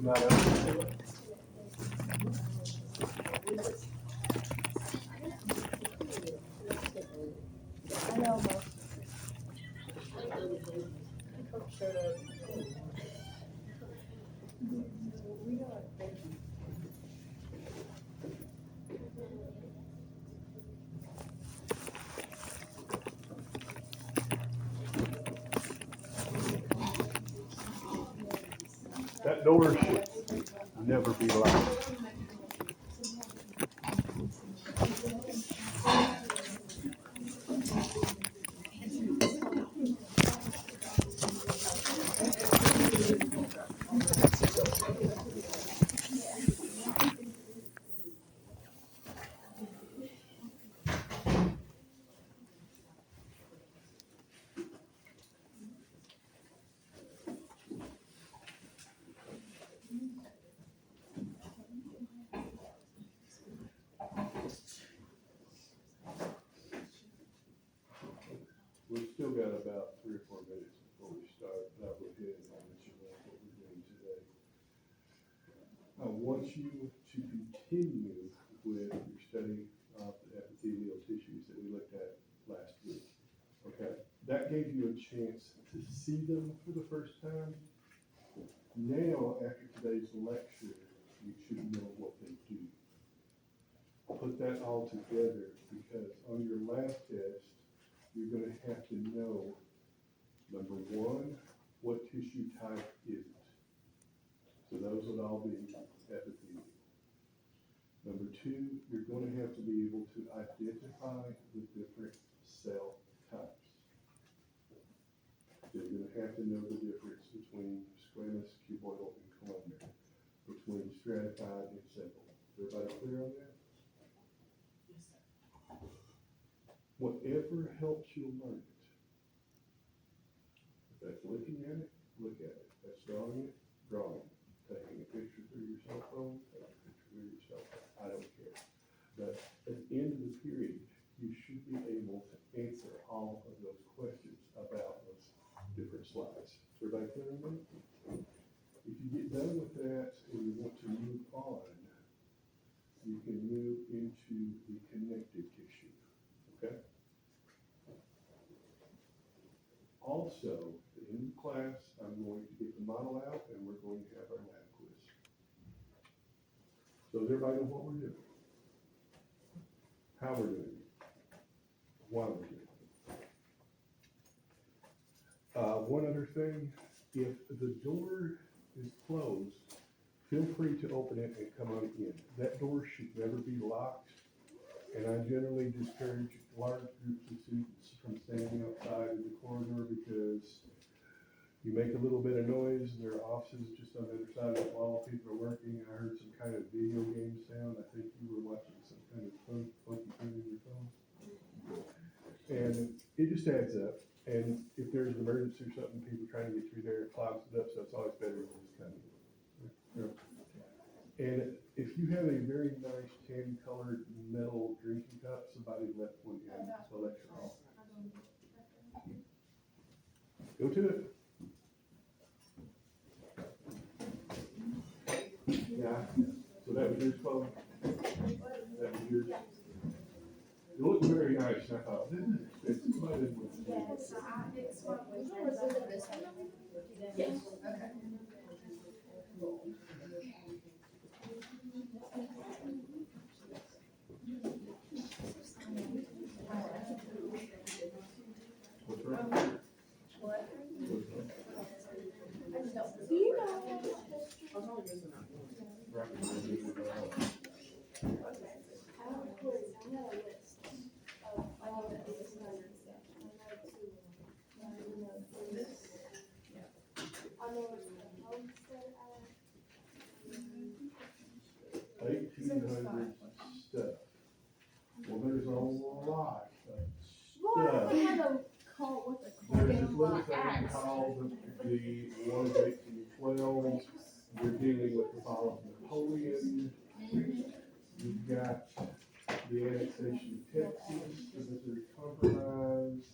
Not up. I know most. That door should never be locked. We've still got about 3 or 4 minutes before we start, but I'll go ahead and let you know what we're doing today. I want you to continue with your study of the epithelial tissues that we looked at last week. Okay, that gave you a chance to see them for the first time. Now, after today's lecture, you should know what they do. Put that all together because on your lab test, you're gonna have to know, number one, what tissue type is it? So those would all be epithelial. Number two, you're gonna have to be able to identify the different cell types. So you're gonna have to know the difference between squamous, cuboidal, and columnar, between stratified and simple. Is everybody clear on that? Whatever helps you learn it. If that's looking at it, look at it. If that's drawing it, drawing it. Taking a picture through your cell phone, take a picture through your cell phone. I don't care. But at the end of the period, you should be able to answer all of those questions about those different slides. Is everybody clear on that? If you get done with that and you want to move on, you can move into the connective tissue. Okay? Also, at the end of class, I'm going to get the model out and we're going to have our lab quiz. So does everybody know what we're doing? How we're doing it? Why we're doing it? One other thing, if the door is closed, feel free to open it and come on in. That door should never be locked. And I generally discourage large groups of students from standing outside in the corridor because you make a little bit of noise, there are offices just on the other side of the wall, people are working. I heard some kind of video game sound. I think you were watching some kind of funky thing on your phone. And it just adds up. And if there's an emergency or something, people trying to get through there, it clogs it up, so it's always better to just kind of. And if you have a very nice tan-colored metal drinking cup, somebody left one in the lecture hall. Go to it. Yeah, so that was yours, Chloe? That was yours? It looked very nice, I thought, didn't it? It's somebody with. Yes. What's wrong? Stuff. Well, there's a lot of stuff. We had a call with the There's this little thing called the War of 1812. We're dealing with the fall of Napoleon. You've got the annexation of Texas, the Missouri Compromise.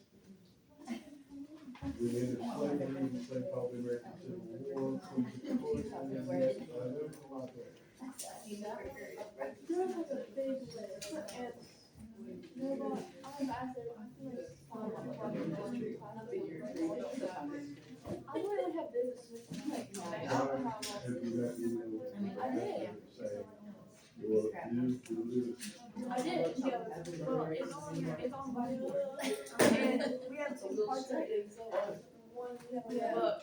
the end of slavery, the thing called the American Civil War, Queen Victoria, and then there was a lot there. There was like a big list, and there was, I was asked if I feel like it's fine, I'm like, I literally have business with them, like, I don't know how Have long. you got email? I did. Say, well, you do this. I did, he goes, well, it's on Bible, and we have two parts of it, so one, we have a book,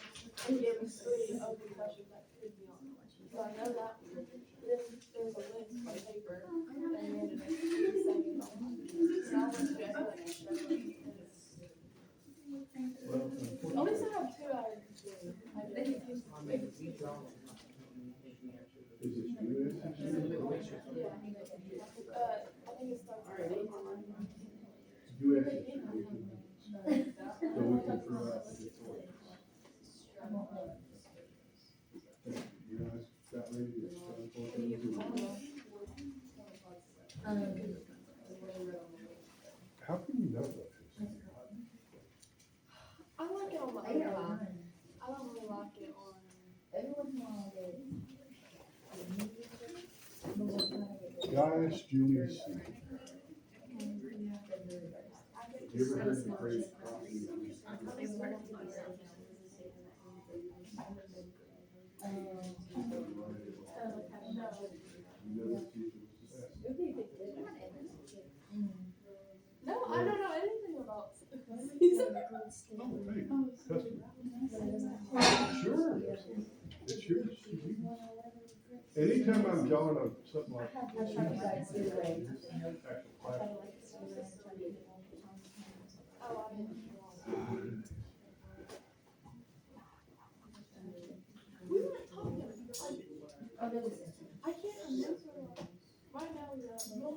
and it was 3 open questions that could be on the list. So I know that, then there's a list of paper, and then it's the same. So I went to just like, Well, at least I have 2 out of 3. I think it's is it you? yeah. I think it starts with 8 on US education. So we can throw out the choice. You guys got ready to start talking? How can you know that? I like it on the iPad. I don't really like it on. Gaius Julius Caesar. You ever heard the phrase property? You know that Caesar was assassinated. No, I don't know anything about. Oh, hey, customer. Sure. It's yours. Anytime I'm drawing on something like. Actual class. Oh, I didn't. We weren't talking. I can't remember. Right now, no,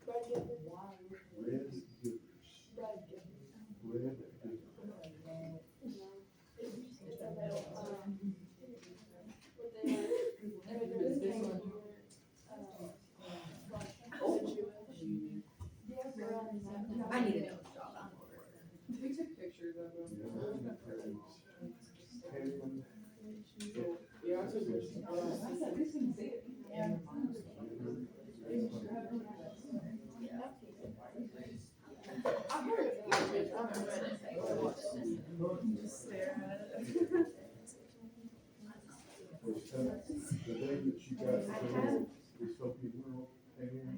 Brad Gifford. Red givers. Brad Gifford. Red givers. It's a little, with the, and there's this one. I need to know the job. We took pictures of them. Yeah, I took pictures. I heard of it. I haven't read it. Just stare at it. The day that you got the dystopian world came in.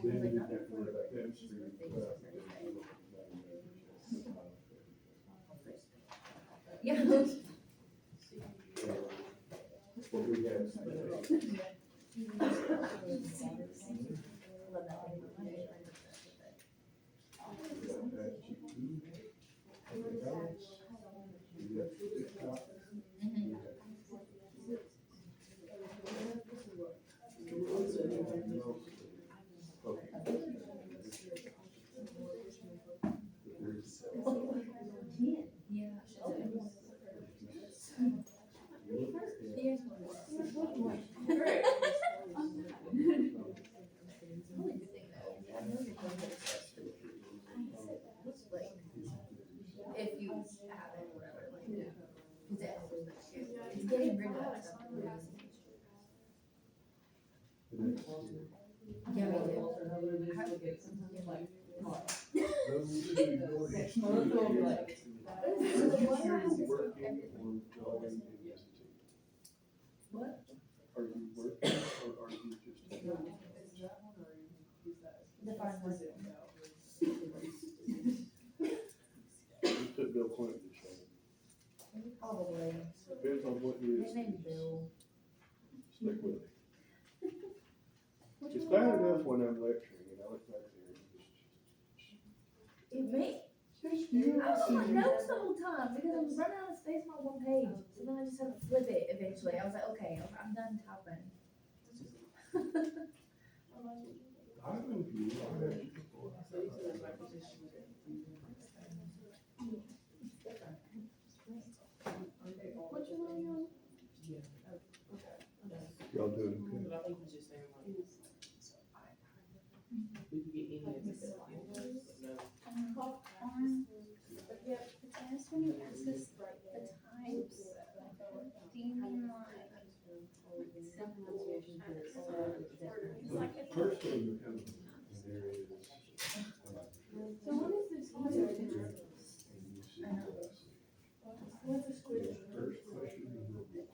Then you didn't have to worry about them screwing you up. Yeah. What we have. If you have it, whatever, like, it's getting rid of that stuff. Yeah, we do. What? Are you working or are you just? The farm was. You took Bill Clinton to show. Probably. Depends on what it His is. name's Bill. Stick with it. It's bad enough when I'm lecturing and I look back there and It may. just. I was on my notes the whole time because I was running out of space on one page. So then I just had to flip it eventually. I was like, okay, I'm done typing. I don't view, I have people. So you said my position was at. What you know, you? Yeah. Y'all doing okay? But I think he's just saying like. We could get any of the stuff. Yeah, the test when you ask us the times, do you mean like? First thing that comes in there is. So what is this? And you see what I see. What's a square? First question is, what type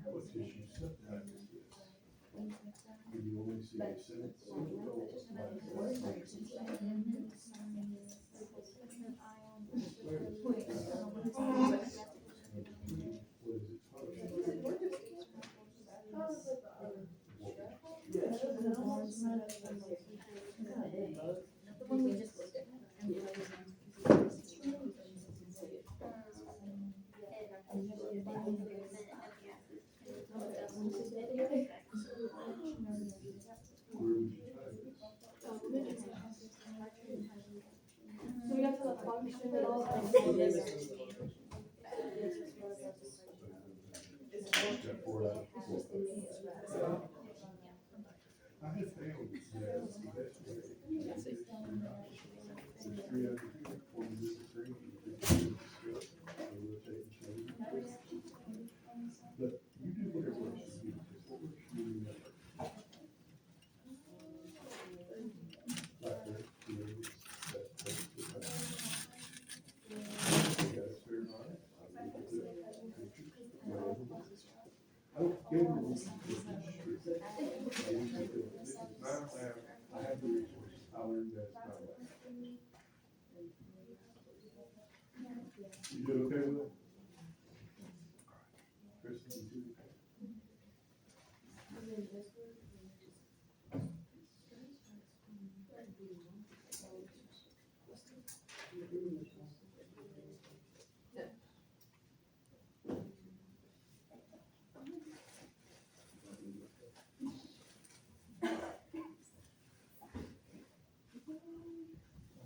what tissue subtype is this? And you only see a central what is its function? The one we just looked at. Where would you type this? So we got to the function at all. Step four out. I have found that the best way is there's 340 different things. But you do whatever works for you, because what works for you never. Like that, you know, that's the you got a spare line, I'll give you the picture, whatever. I don't care what you do. This is my lab, I have the resources, I'll invest my lab. You doing okay with it? Kristen, you do okay?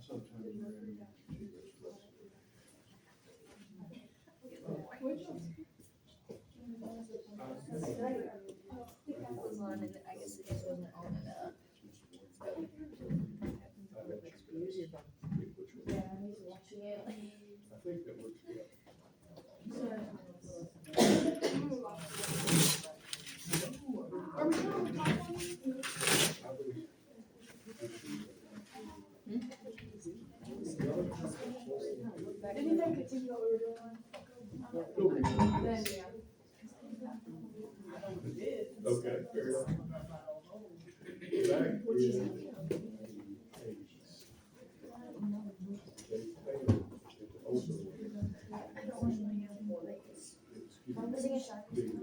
Sometimes you're in, she gets less. That was on and I guess it just wasn't on enough. Yeah, he's watching it. I think that works good. Are we still on the top one? I believe- Anything continue what we were doing? Nobody knows. Then, yeah. Okay, fair enough. Back in the 80s, they failed to open it. I don't want to know It was I'm getting missing a shot. big rigs.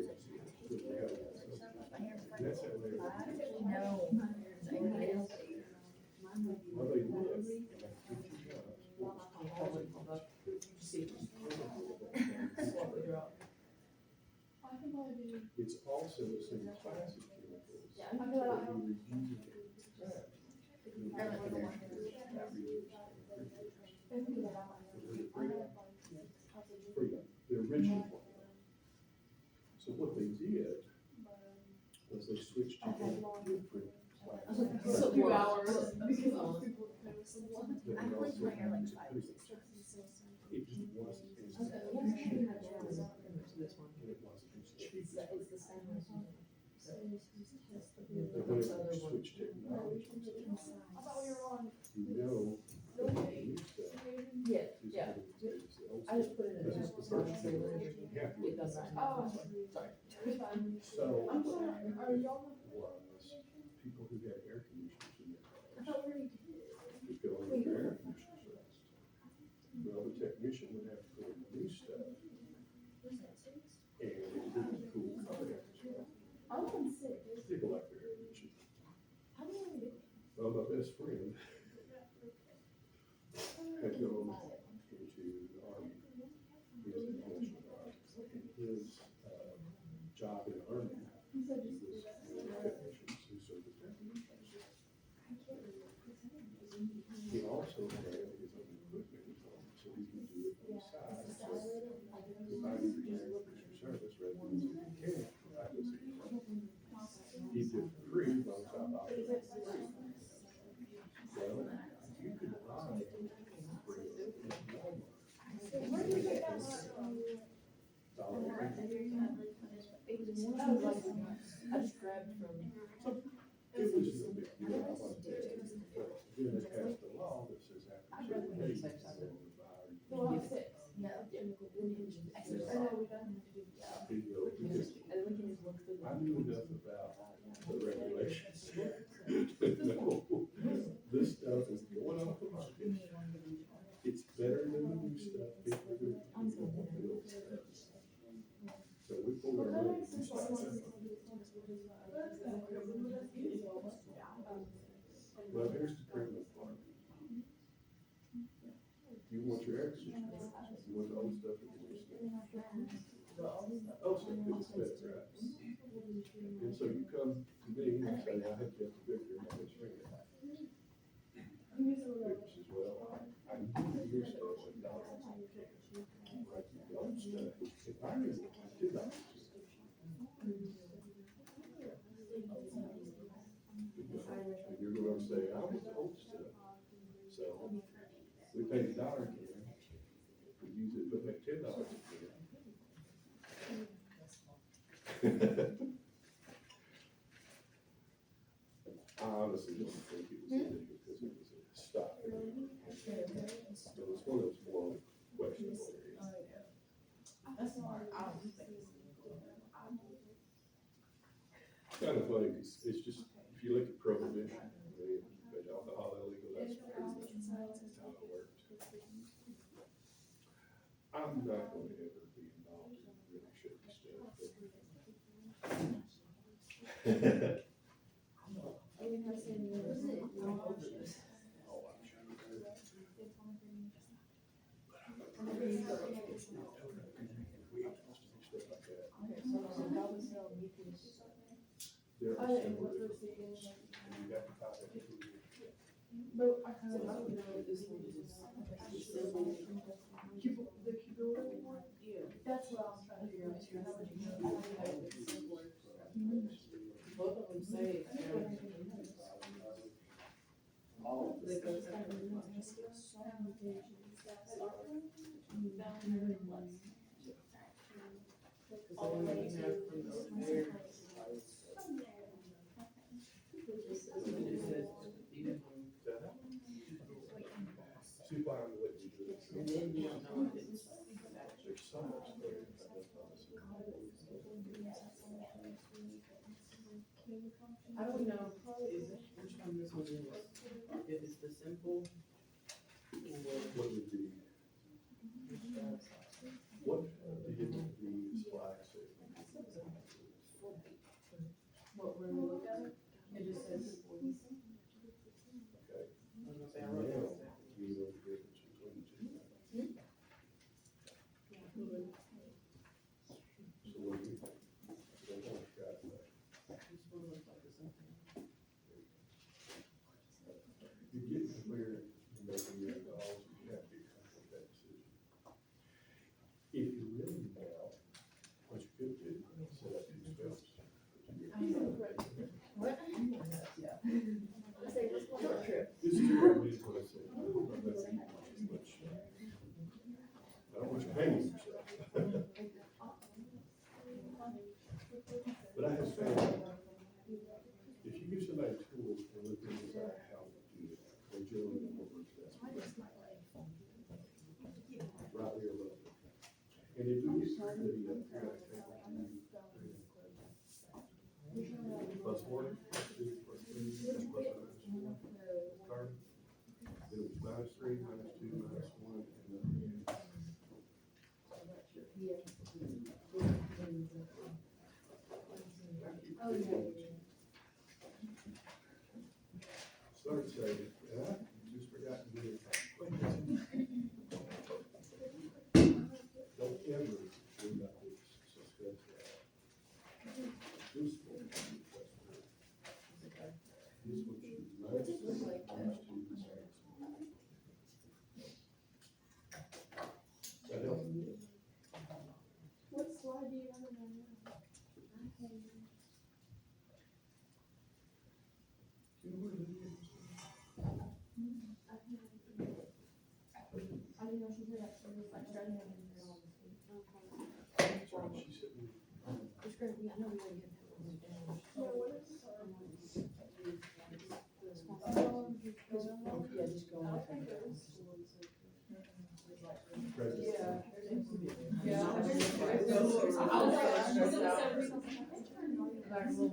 That's how they. No. Well, they would. Like 50 jobs. I can probably do. It's also the same class of chemicals. I feel like I that have. you were using it in class. You don't have to actually have reused. I can do that out. The original one. So what they did was they switched to a different class. So 2 hours. But I it believe also my hair like had 5 or 6 it just wasn't as Okay. efficient. And it wasn't as cheap. But when it switched technologies, I thought we were on. you know, the new stuff Yeah, is yeah. better than the old I stuff. just put it in. Because it's the first generation you have to. It does not. Oh. Sorry. So I'm sorry, are y'all? was people who had air conditioners in their I cars thought we were. would go in their air conditioners rest. Well, the technician would have to put in new stuff and it didn't cool car air. I'm on 6. People like their air conditioners. best friend had gone into the Army. He was in the National Guard. And his, job in the Army was technicians who served as technicians. He also had his own equipment at home, so he could do it on the side. So if I get retired from service, rather than as a mechanic, I was a he did free on top of it. Well, you could buy bread at Walmart. Where did you get that one? Dollar I just grabbed from. It was no big deal. I wanted to, but then they passed a law that says after a certain age, you buy. Well, I'm six. No. I know we don't. You know, because I knew enough about the regulations. No, this stuff is going off the market. It's better than the new stuff. People are doing. So we pulled our money and started. Well, here's the criminal part. You want your air conditioner, you want the old stuff or the new stuff. Old stuff is better, right? And so you come to me and say, I have Jeff Victor, my best friend. Victor says, well, I need your stuff at dollars. Right, the old stuff, if I knew it was $2. And you're gonna say, I want the old stuff. So we paid $1 again. We use it, but make $10 again. I honestly don't think it was illegal because it was a stop. So it's one of those more questionable areas. That's smart. I don't think it's Kind of funny, it's just, if you look at prohibition, they made alcohol illegal, that's pretty much how it worked. I'm not gonna ever be involved in really shady stuff, but. Oh, I'm sure. We ain't supposed to do stuff like that. There are symbols, and you got to tie that to it. But I kind So of. I don't know if this one is the symbol. The Cuba one? Yeah. That's what I was trying to figure out. How would you know? Both of them say. All of They this. go to- Cause the one that you have from the there. It just says, you See why I'm letting you do it. and then you don't know if it's. There's so much there. I don't know if, which one this one is, if it's the simple or What would be, what did the slide say? what we're gonna look at, it just says. Okay. I was gonna say, I Now, wrote you know that. the difference between the two. So what do you think? Don't want to try that. This one looks like the simple. You're getting to where you're making your calls, you have to be comfortable with that decision. If you really now, what you could do, set up two steps. What? I say, let's go on a trip. This is what we just want to say. I hope I'm not saying too much. I don't want you hanging yourself. But I have found, if you give somebody tools and let them decide how to do it, they generally will work best. Rightly or wrongly. And if you get tired of it, you gotta take what you need. Plus one, plus two, plus three, plus minus one. Card. Then it was minus three, minus two, minus one, and then. So Start saying, yeah, just forgot to do it. Don't ever do that. Suspend that. This one, this one should be nice. That help? What slide do you want to know? I didn't know she did that, so it was like starting out in the middle of the week. That's right, she said, It's great, I know we already get that one down. Yeah, what is Yeah, just go on. Yeah.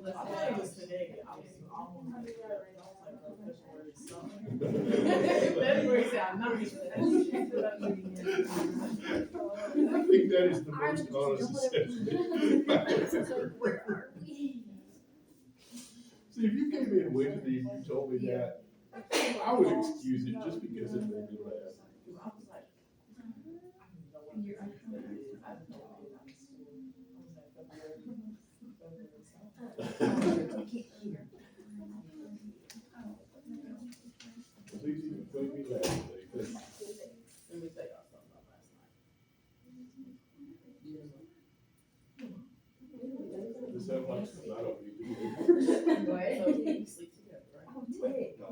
I thought it was today, I was almost like, February sound nice. I think that is the most honest assessment. So where are we? See, if you came in Wednesday and you told me that, I would excuse it just because it made me laugh. I was like, I don't know what it is. I don't know what it is. I was like, It's easy to make me laugh. Let me tell y'all something about last night. This sounds like something I don't need to do. So we sleep together, right?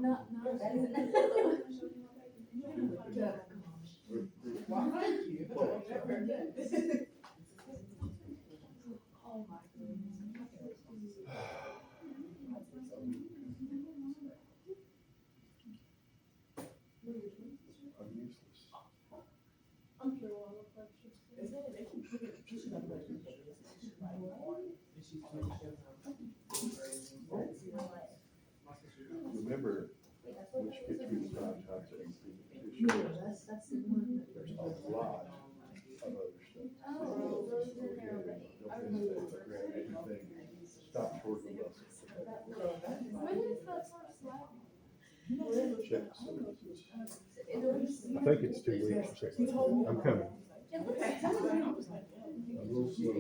Not, Why, thank you. Oh, my I'm useless. I'm sure a lot of questions. Is it, they keep putting, she's not like, she's like, and she's Remember, once you get through the contract, that's the one. there's a lot of other stuff. Oh, those are there already. Don't miss that, grab anything, stop short of the bus. When is that first slide? Check sentences. I think it's 2 weeks or something. I'm coming. It looks like I'm a little slow.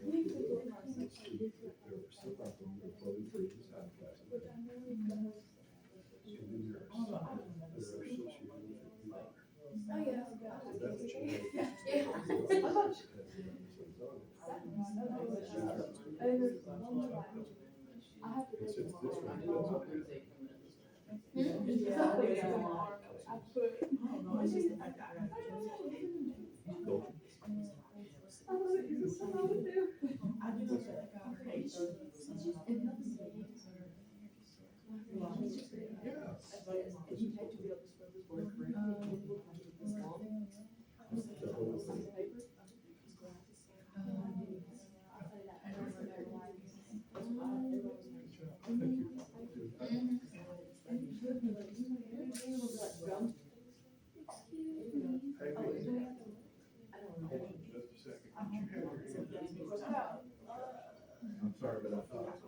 See these little dots? There were some of them that floated through this outclass. And then there are associated with the other. Oh, yeah. So that's what you know. And since this one doesn't have I put. Don't the whole thing. Hey, hold on just a second. Did you have your hand? I'm sorry, but I thought.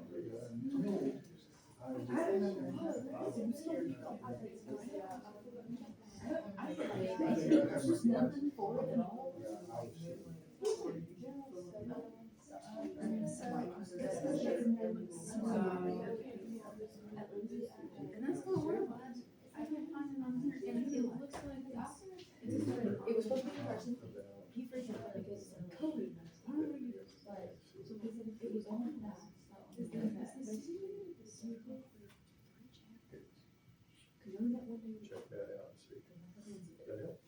There's nothing for it at all. And that's not hard. I can't find it on here, and it looks like It was supposed to be in person. He freaked out because COVID. But, so it was on that. Check that out and see. That help?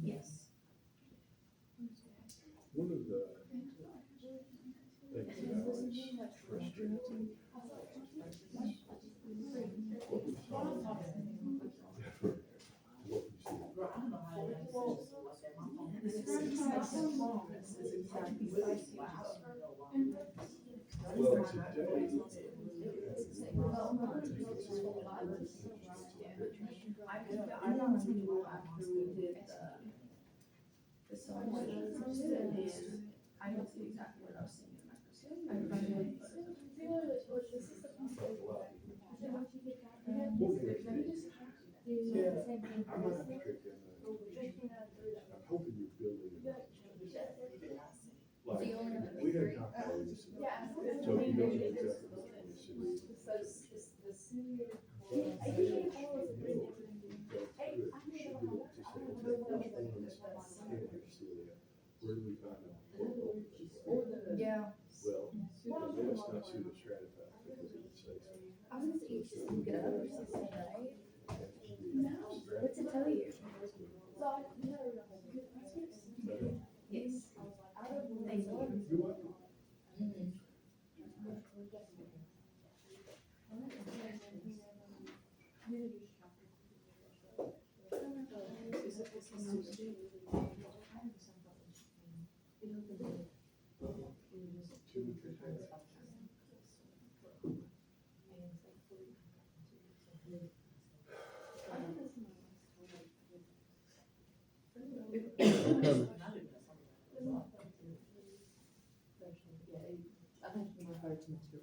Yes. One of the things that always frustrates me. What we saw. What we see. Well, today. So I want to just and I don't see exactly what I was seeing in the microscope. I found it. I'm not strict in I'm hoping you're building it. Like, So you only have to we make didn't three? talk about this. Yeah. So if you don't know exactly which one is I usually follow the three different. Where do we find out? Yeah. Well, they must not see the stratified because it would say so. I was gonna say, you just look it up or something, right? What's it tell you? Yes. Thank you. You're welcome. Mhm.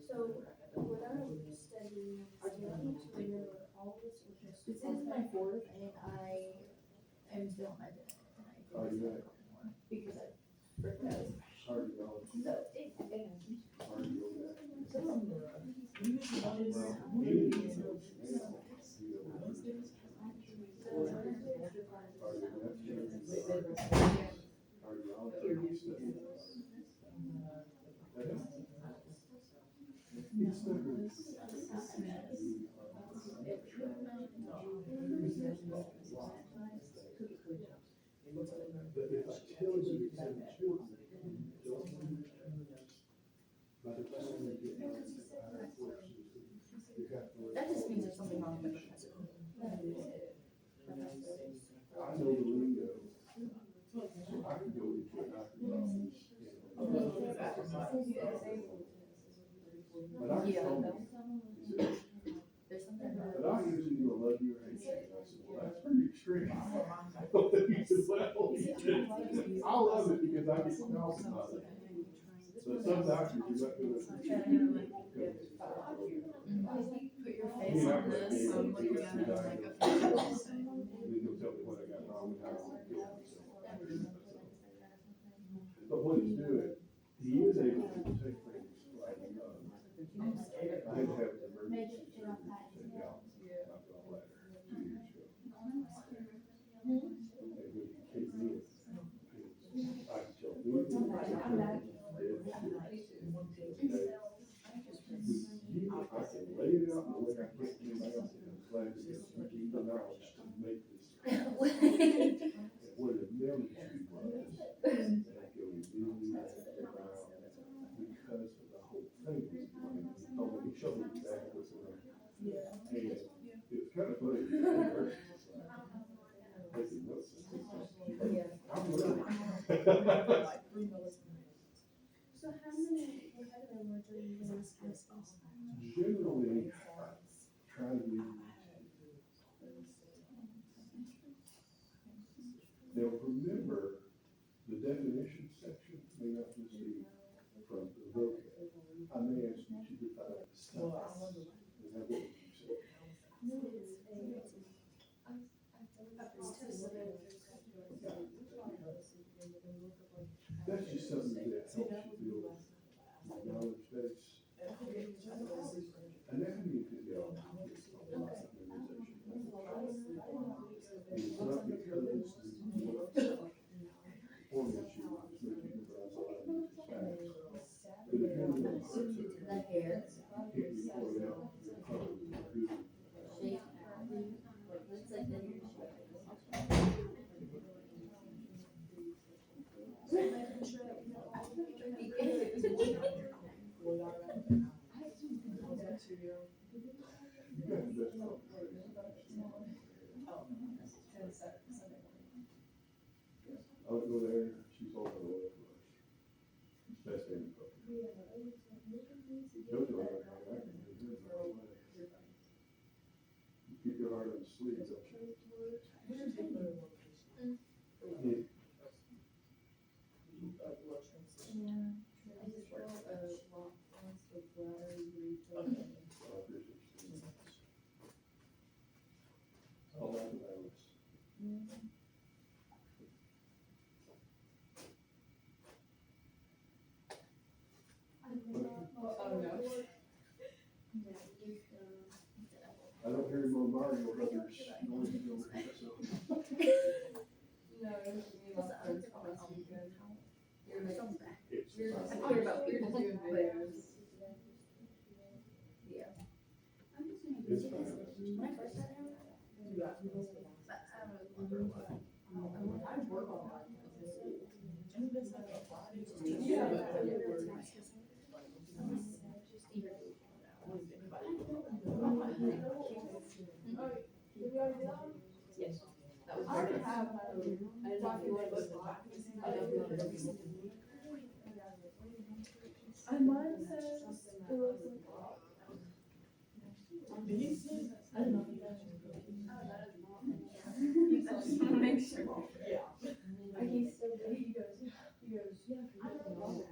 So what I'm studying is I need to remember all this with this. This is my fourth and I am still on my dinner and I Oh, think you I got it. still have more because I forgot. Hard to know. So it, Hard to know that. But if I tell you it's in children, don't understand. By the time they get out of the higher courses, you have to. that just means there's something wrong with the professor. I know the lingo, so I could go into a doctor's office. But I Yeah, told him, he said, there's something wrong. but I usually do a love you or hate you. And I said, well, that's pretty extreme. He said, well, I love it because I get to talk about it. But some doctors, you're not gonna. Put your face on this, so I'm looking at it, I'm like, okay, what did you say? Then he'll tell me what I got wrong and how I would kill myself. But what he's doing, he is able to take things like, I had to have an emergency surgery taken out, my gallbladder 2 years ago. And when he came in, I could tell anything was dead shit. I can lay it out the way I get to my house, and I'm glad to get the knowledge to make this. And what a million she was, and go really around because of the whole thing. He showed me exactly what's going on. And it was kind of funny. Taking notes. I'm learning. So how many vocabulary words are you gonna ask? Generally, try to be. Now, remember, the definition section may not just be from the vocab. I may ask you to define stuff. And have what you say. That's just something that helps you build your knowledge base. Anatomy and physiology is a lot of memorization. And it's not because the performance you want to make you memorize a lot of these facts. But if you're in the heart surgery, The hair, pick your point out, your color, your beauty. shape, looks like the hair You got the best conversation. I would go there, she's all the way for us. Best thing. Jojo, I can do it right away. You keep your heart on the sleeve, don't you? I just worked once with bladder, I don't hear more Mario Brothers noises over here, so. No, me and my friends call it weekend. It's We're fine. just talking about people doing videos. It's fine. When I first sat down, You got to go. but I don't remember what. I work on that. Yeah. Yes. That was I already perfect. have, I didn't know if you wanted to go back. I didn't know if you wanted to go. and mine says it looks like. I don't know if you guys. Make sure. Yeah. And he's still, he goes, yeah, I don't know.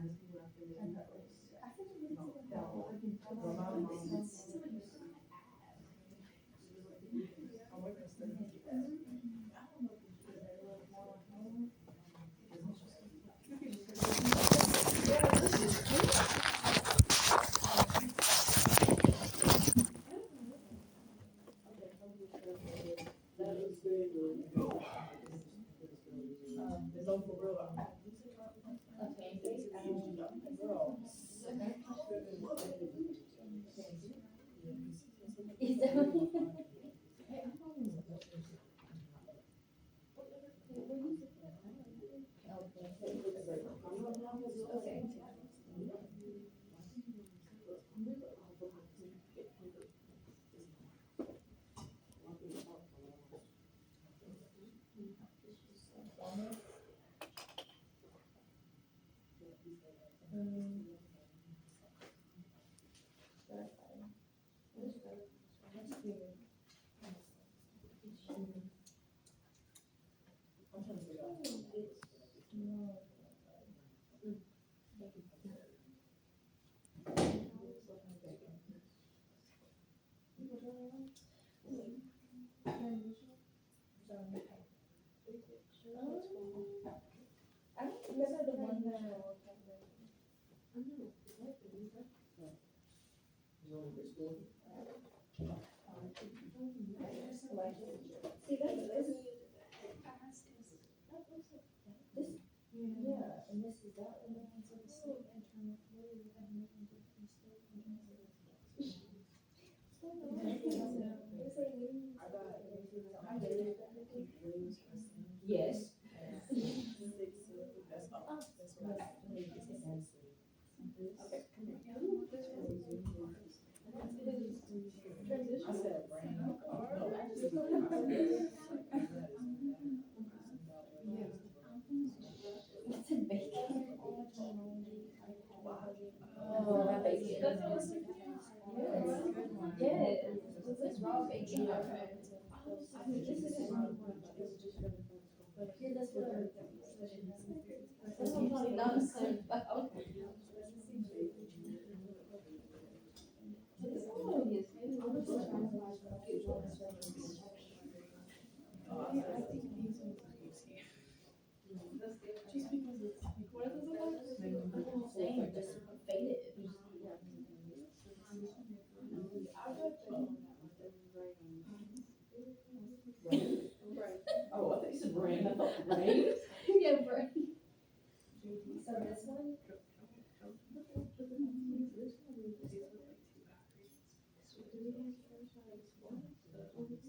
See, that's this. Yeah, and this is that, and then it's like so internal fluid and then yes. I said brain. It's in bacon. Oh, that bacon. Yes, it's raw bacon. This is. Here, that's what I'm. That's what I'm talking about. Just because it's, what is it like? I'm saying, just fade it. Oh, I thought you said brain. I thought brain. Yeah, right. So this one?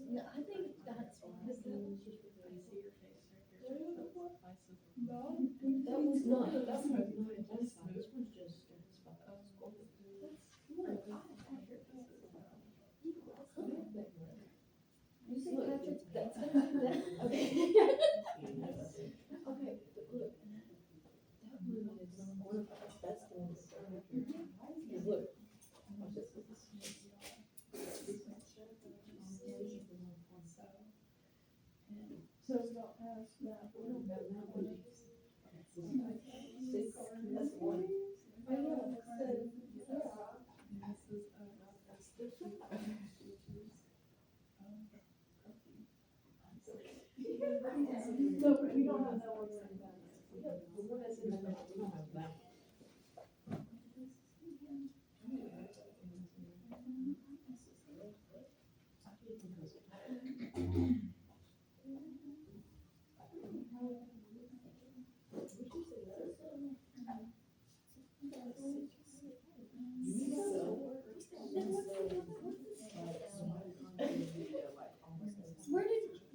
No, I think that's fine. That was not. You said Patrick's, that's gonna do that, okay. Okay, look. That one is one of us, that's the one that's. Because look. Watch this. So it's not past that. That's one. No, but we don't have that one written down. We have the one that's in the middle. We don't have that.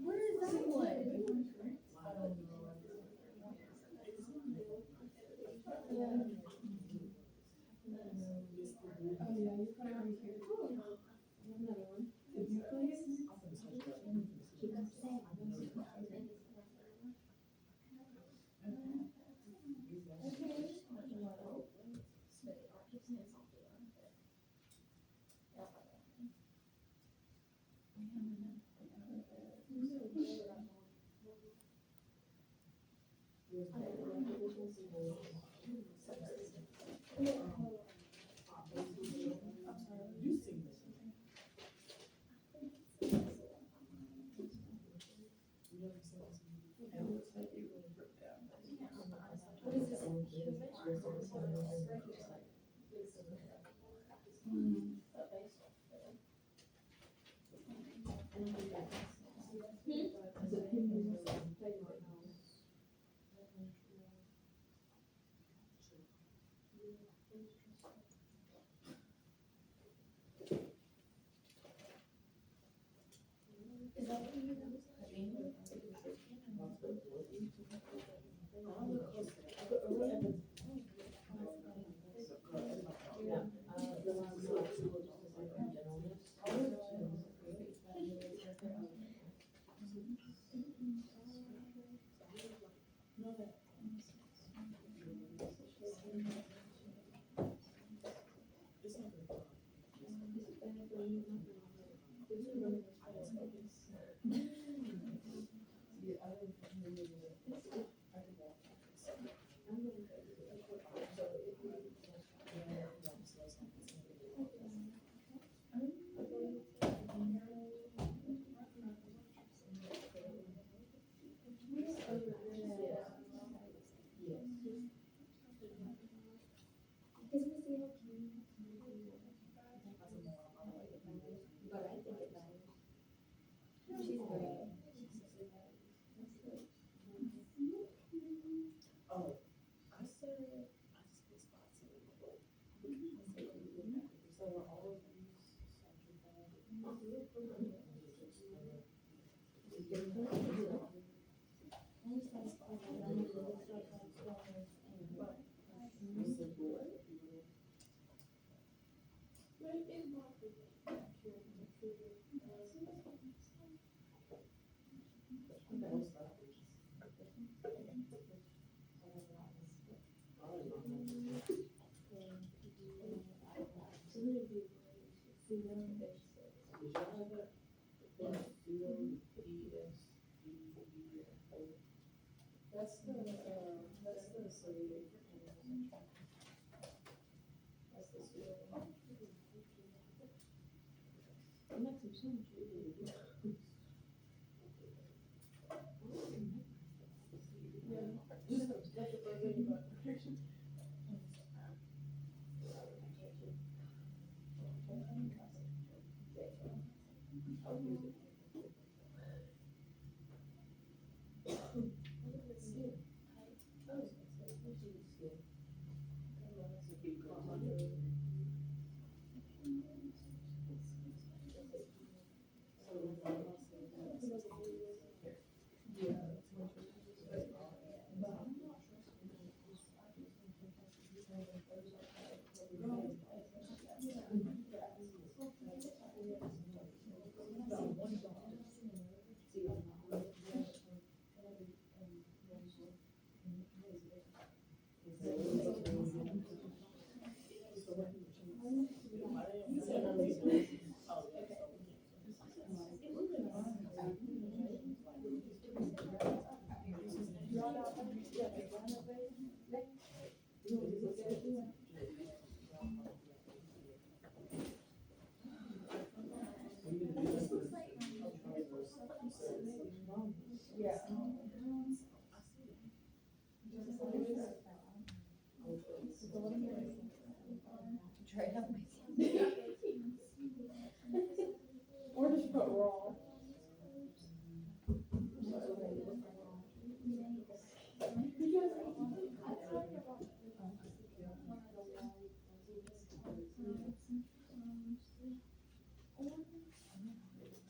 Where is that one? Oh, yeah, you put it right here. Another one. If you please. You sing this. It looks like it was ripped down. Is that what you Oh, I said, I just put spots in it. So are all of these That's the survey. That's the survey. Just, that's the first thing about protection. Yeah. Try it out. Or just put raw.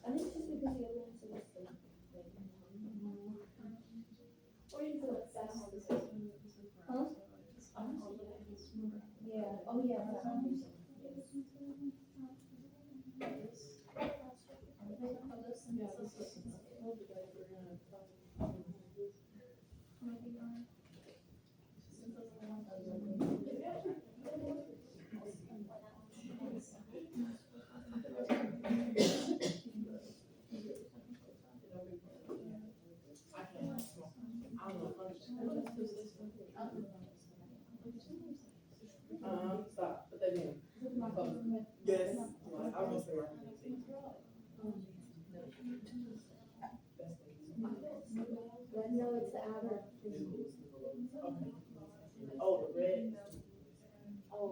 I think it's just because the other one's so like. Or you can put like that on the system. Huh? Yeah, oh yeah. that one. Yeah, this is, we're gonna. Stop, put that in. Yes, I was gonna say right. No, it's the outer. Oh, the red. Oh.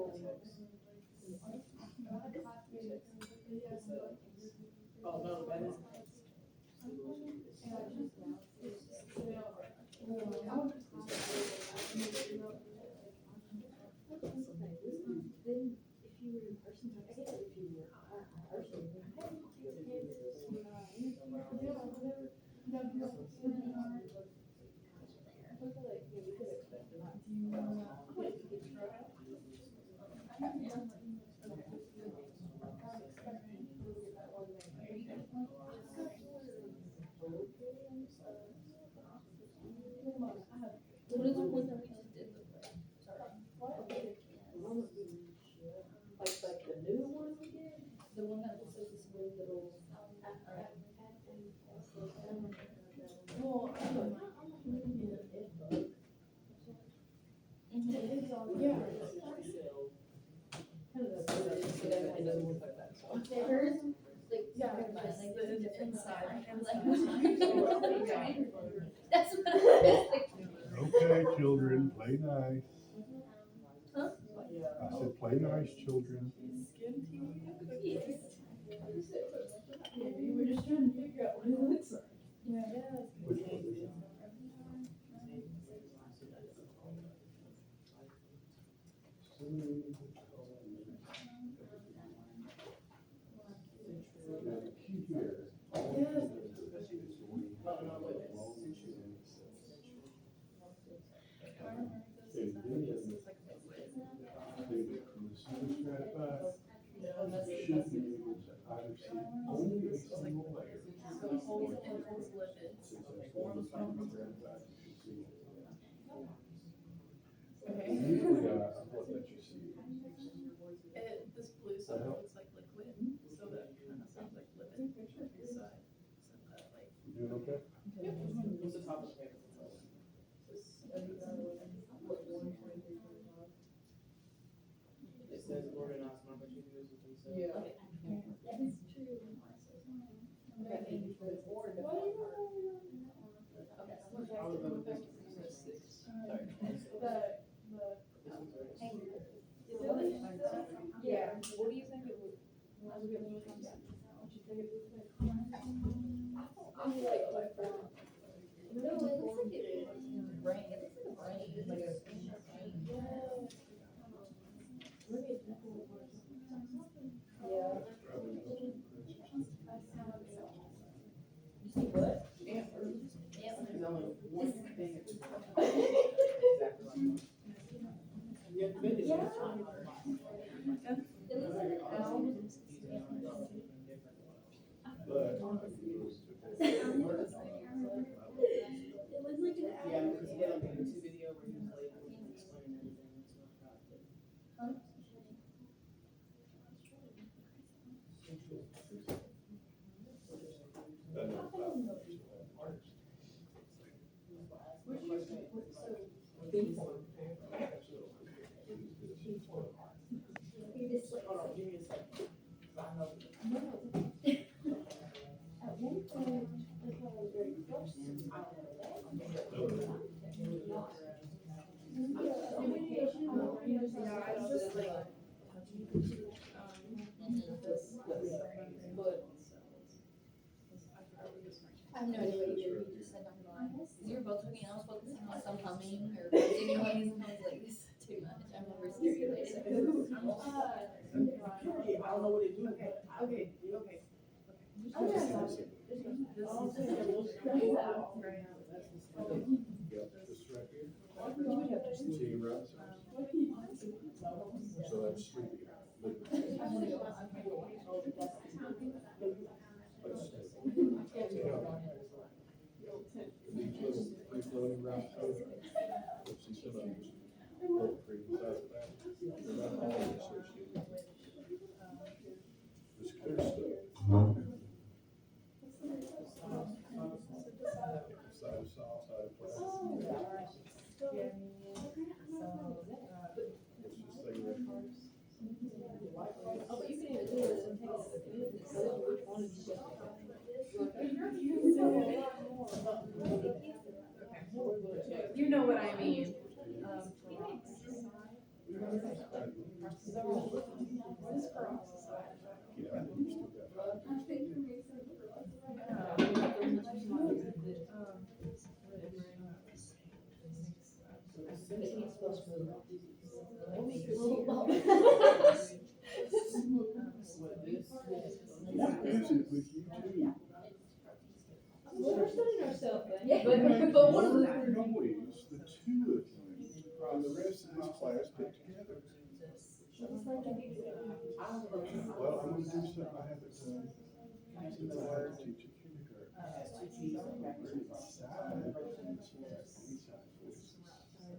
Oh, no, that is. Then if you were in person, I guess if you were in person. What is the one that we just did look like? Like the new one we did? The one that was like this weird little. Well, I don't know. Yeah. It doesn't look like that, so. Hers, like, Yeah. Like the different side. I was like, Yeah. that's what I was thinking. Okay, children, play nice. Yeah. I said, play nice, children. Skin teeth. Yes. We were just trying to figure out what it looks like. Which one is it? Now, the key here. And then, maybe from the super stratified, should be able to either see only a single layer. So it holds lipids. Since that's one of the super stratified, you should see. Okay. Usually, I won't let you see it. This blue stuff looks like liquid, so that kind of sounds like lipid. So I sent that like. You doing okay? What's the top of the paper? It says organized number two years with themselves. Yeah. That is true. I would go with this one. It says six. Yeah, what do you think it would? What do you think it would look like? No, it looks like it is brain. It looks like a brain. It's like a You see what? Yeah. Yeah. There's only one thing. Exactly like that. You have to make it. Yeah. It looks like an owl. But. It looks like an owl. Yeah, because he had like a YouTube video where he was labeling and explaining everything. That's what I got. I have no idea what you just said, Dr. Vaughn. You were both looking, I was focusing on some humming or buzzing noise, and I was like, this is too much, I'm over stimulated. I don't know what it do. Okay. This right here. Team routes. So that's sleeping. These little free floating routes, let's see some of these. Poultry inside of that. They're not all associated. This clear stuff. Side of saw, side of plastic. It's this thing right here. Oh, but you can even do this and take this. Which one did you get? You know what I mean. Yeah, you still got that. Use it with you too. Well, we're studying ourselves, but What are the noise the two of you and the rest of this class put together? Well, I'm gonna do something I haven't done since I had to teach in kindergarten. I'm really excited about this class, inside voices.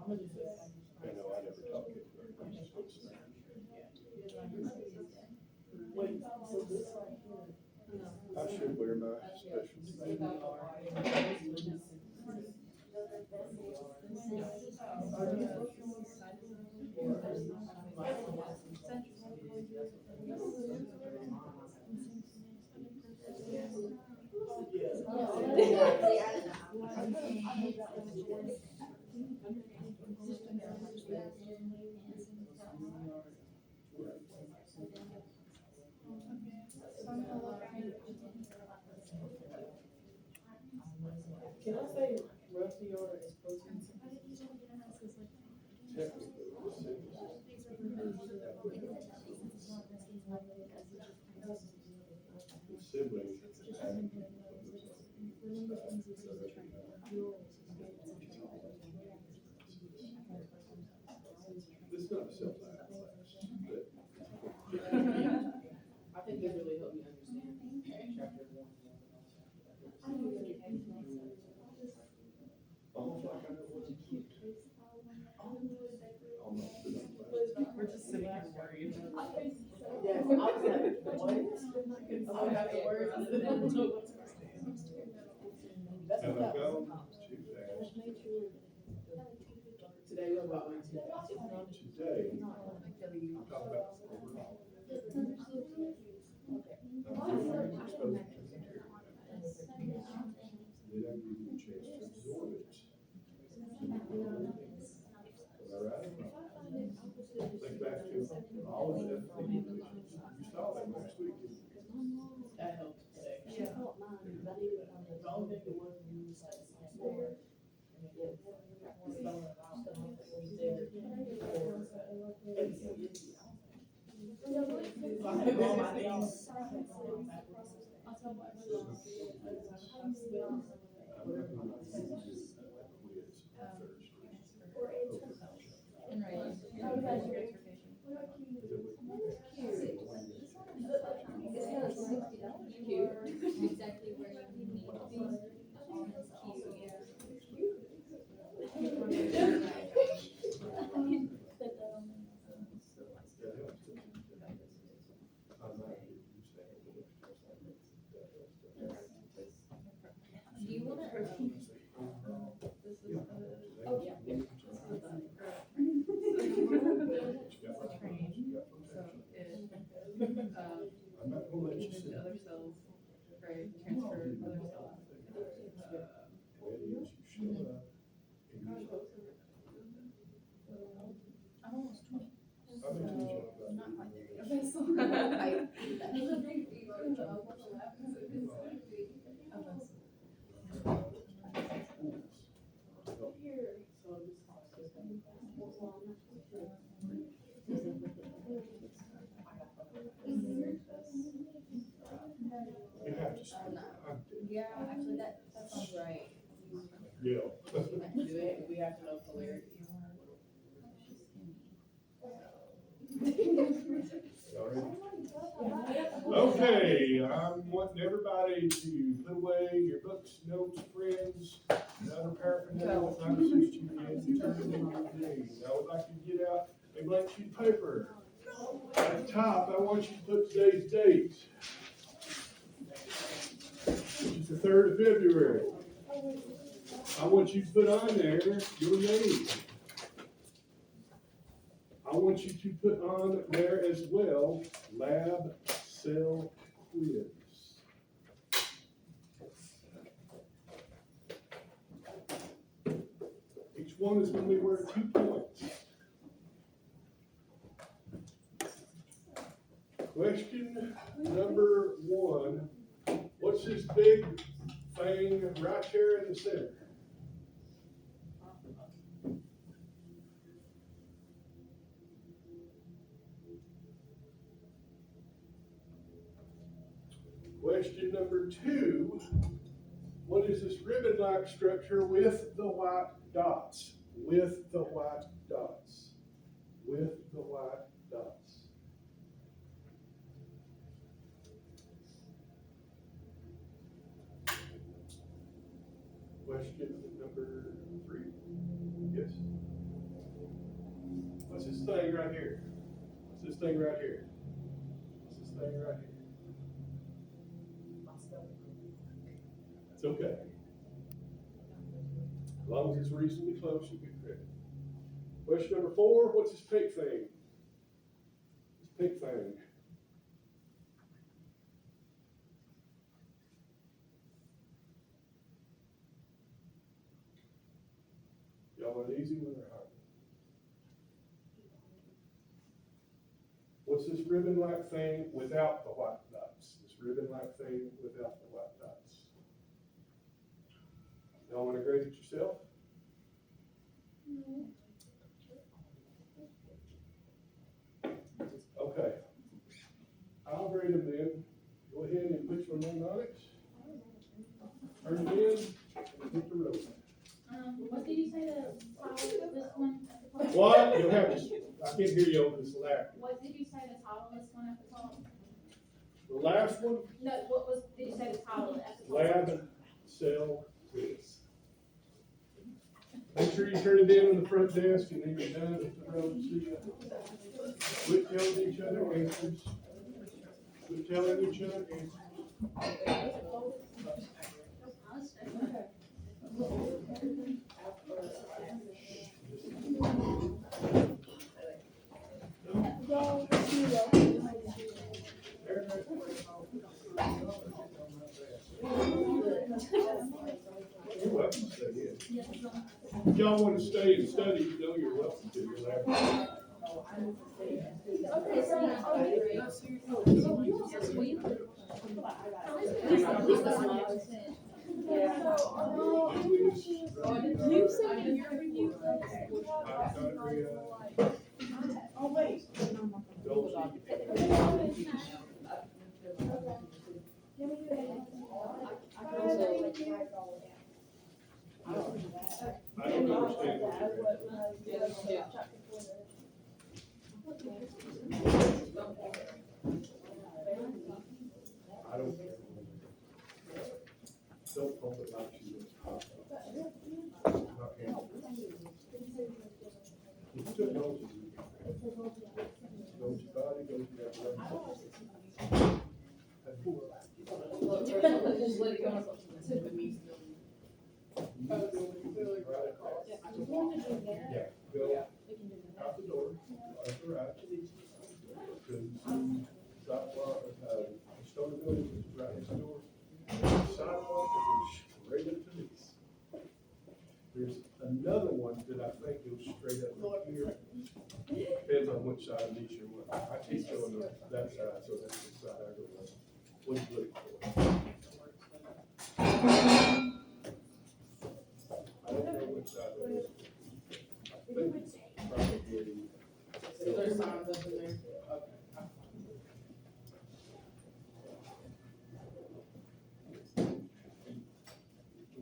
I know I never taught kindergarten. I'm just supposed to. I should wear my specialty. Can I say Rusty order is protein? Technically, the sibling. This is not a self-lab class, but I think it really helped me understand chapter one. almost like I know what to do. Almost, but not quite. We're just sitting here worried. Yes, I was like, what? I got the words. That's And what I've that was. gone too fast. Today we're about one today. Today, I'll talk about overall. I'm exposed to material. Then I give you a chance to absorb it. Am I right? Think back to all of that. You saw that last week. That helped today. Yeah. The only thing that wasn't used was sport. Spelling it out. There. So I have all my names. And right. How was that your dissertation? It's not $60. Cute. Exactly where you need to be. It's cute, Do you wanna? Oh, yeah. I'm not gonna let you Move sit. to other cells, right, transfer other cells. I'm wanting everybody to put away your books, notes, friends, and other paraphernalia that might assist you in determining your day. I would like you to get out a blank sheet of paper. At the top, I want you to put today's date, which is the 3rd of February. I want you to put on there your name. I want you to put on there as well, lab cell quiz. Each one is going to be worth 2 points. Question number 1. What's this big thing right here in the center? Question number 2. What is this ribbon-like structure with the white dots? With the white dots. With the white dots. Question number 3. Yes? What's this thing right here? What's this thing right here? What's this thing right here? It's okay. As long as it's reasonably close, you'll get credit. Question number 4, what's this pink thing? This pink thing. Y'all want an easy one or hard? What's this ribbon-like thing without the white dots? This ribbon-like thing without the white dots. Y'all want to grade it yourself? Okay. I'll grade them then. Go ahead and put your name on it. Turn it in and hit the road. What did you say the title of this one? What? You'll have to, I can't hear you over this laugh. What did you say the title of this one at the top? The last one, No, did you say the title at the top? lab cell quiz. Make sure you turn it in on the front desk and then you're done with the road. See ya. Quit telling each other answers. Quit telling each other answers. You're welcome to stay in. If y'all want to stay and study, you know you're welcome to. You're laughing. You said in your review Oh, wait. I don't understand what you're doing. I don't care. Don't hold it like she was hot. Not handle it. You took notes. Go to body, go to that. Just let it go on something that means Yeah, go out the door, up the right. To sidewalk, Stone Building, which is right next door. Sidewalk, goes straight up to this. There's another one that I think goes straight up here. Depends on which side of each you want. I keep going on that side, so that's the side I go on. What do you look for? I don't know which side it is. I think it's probably. Is there signs up in there? Okay.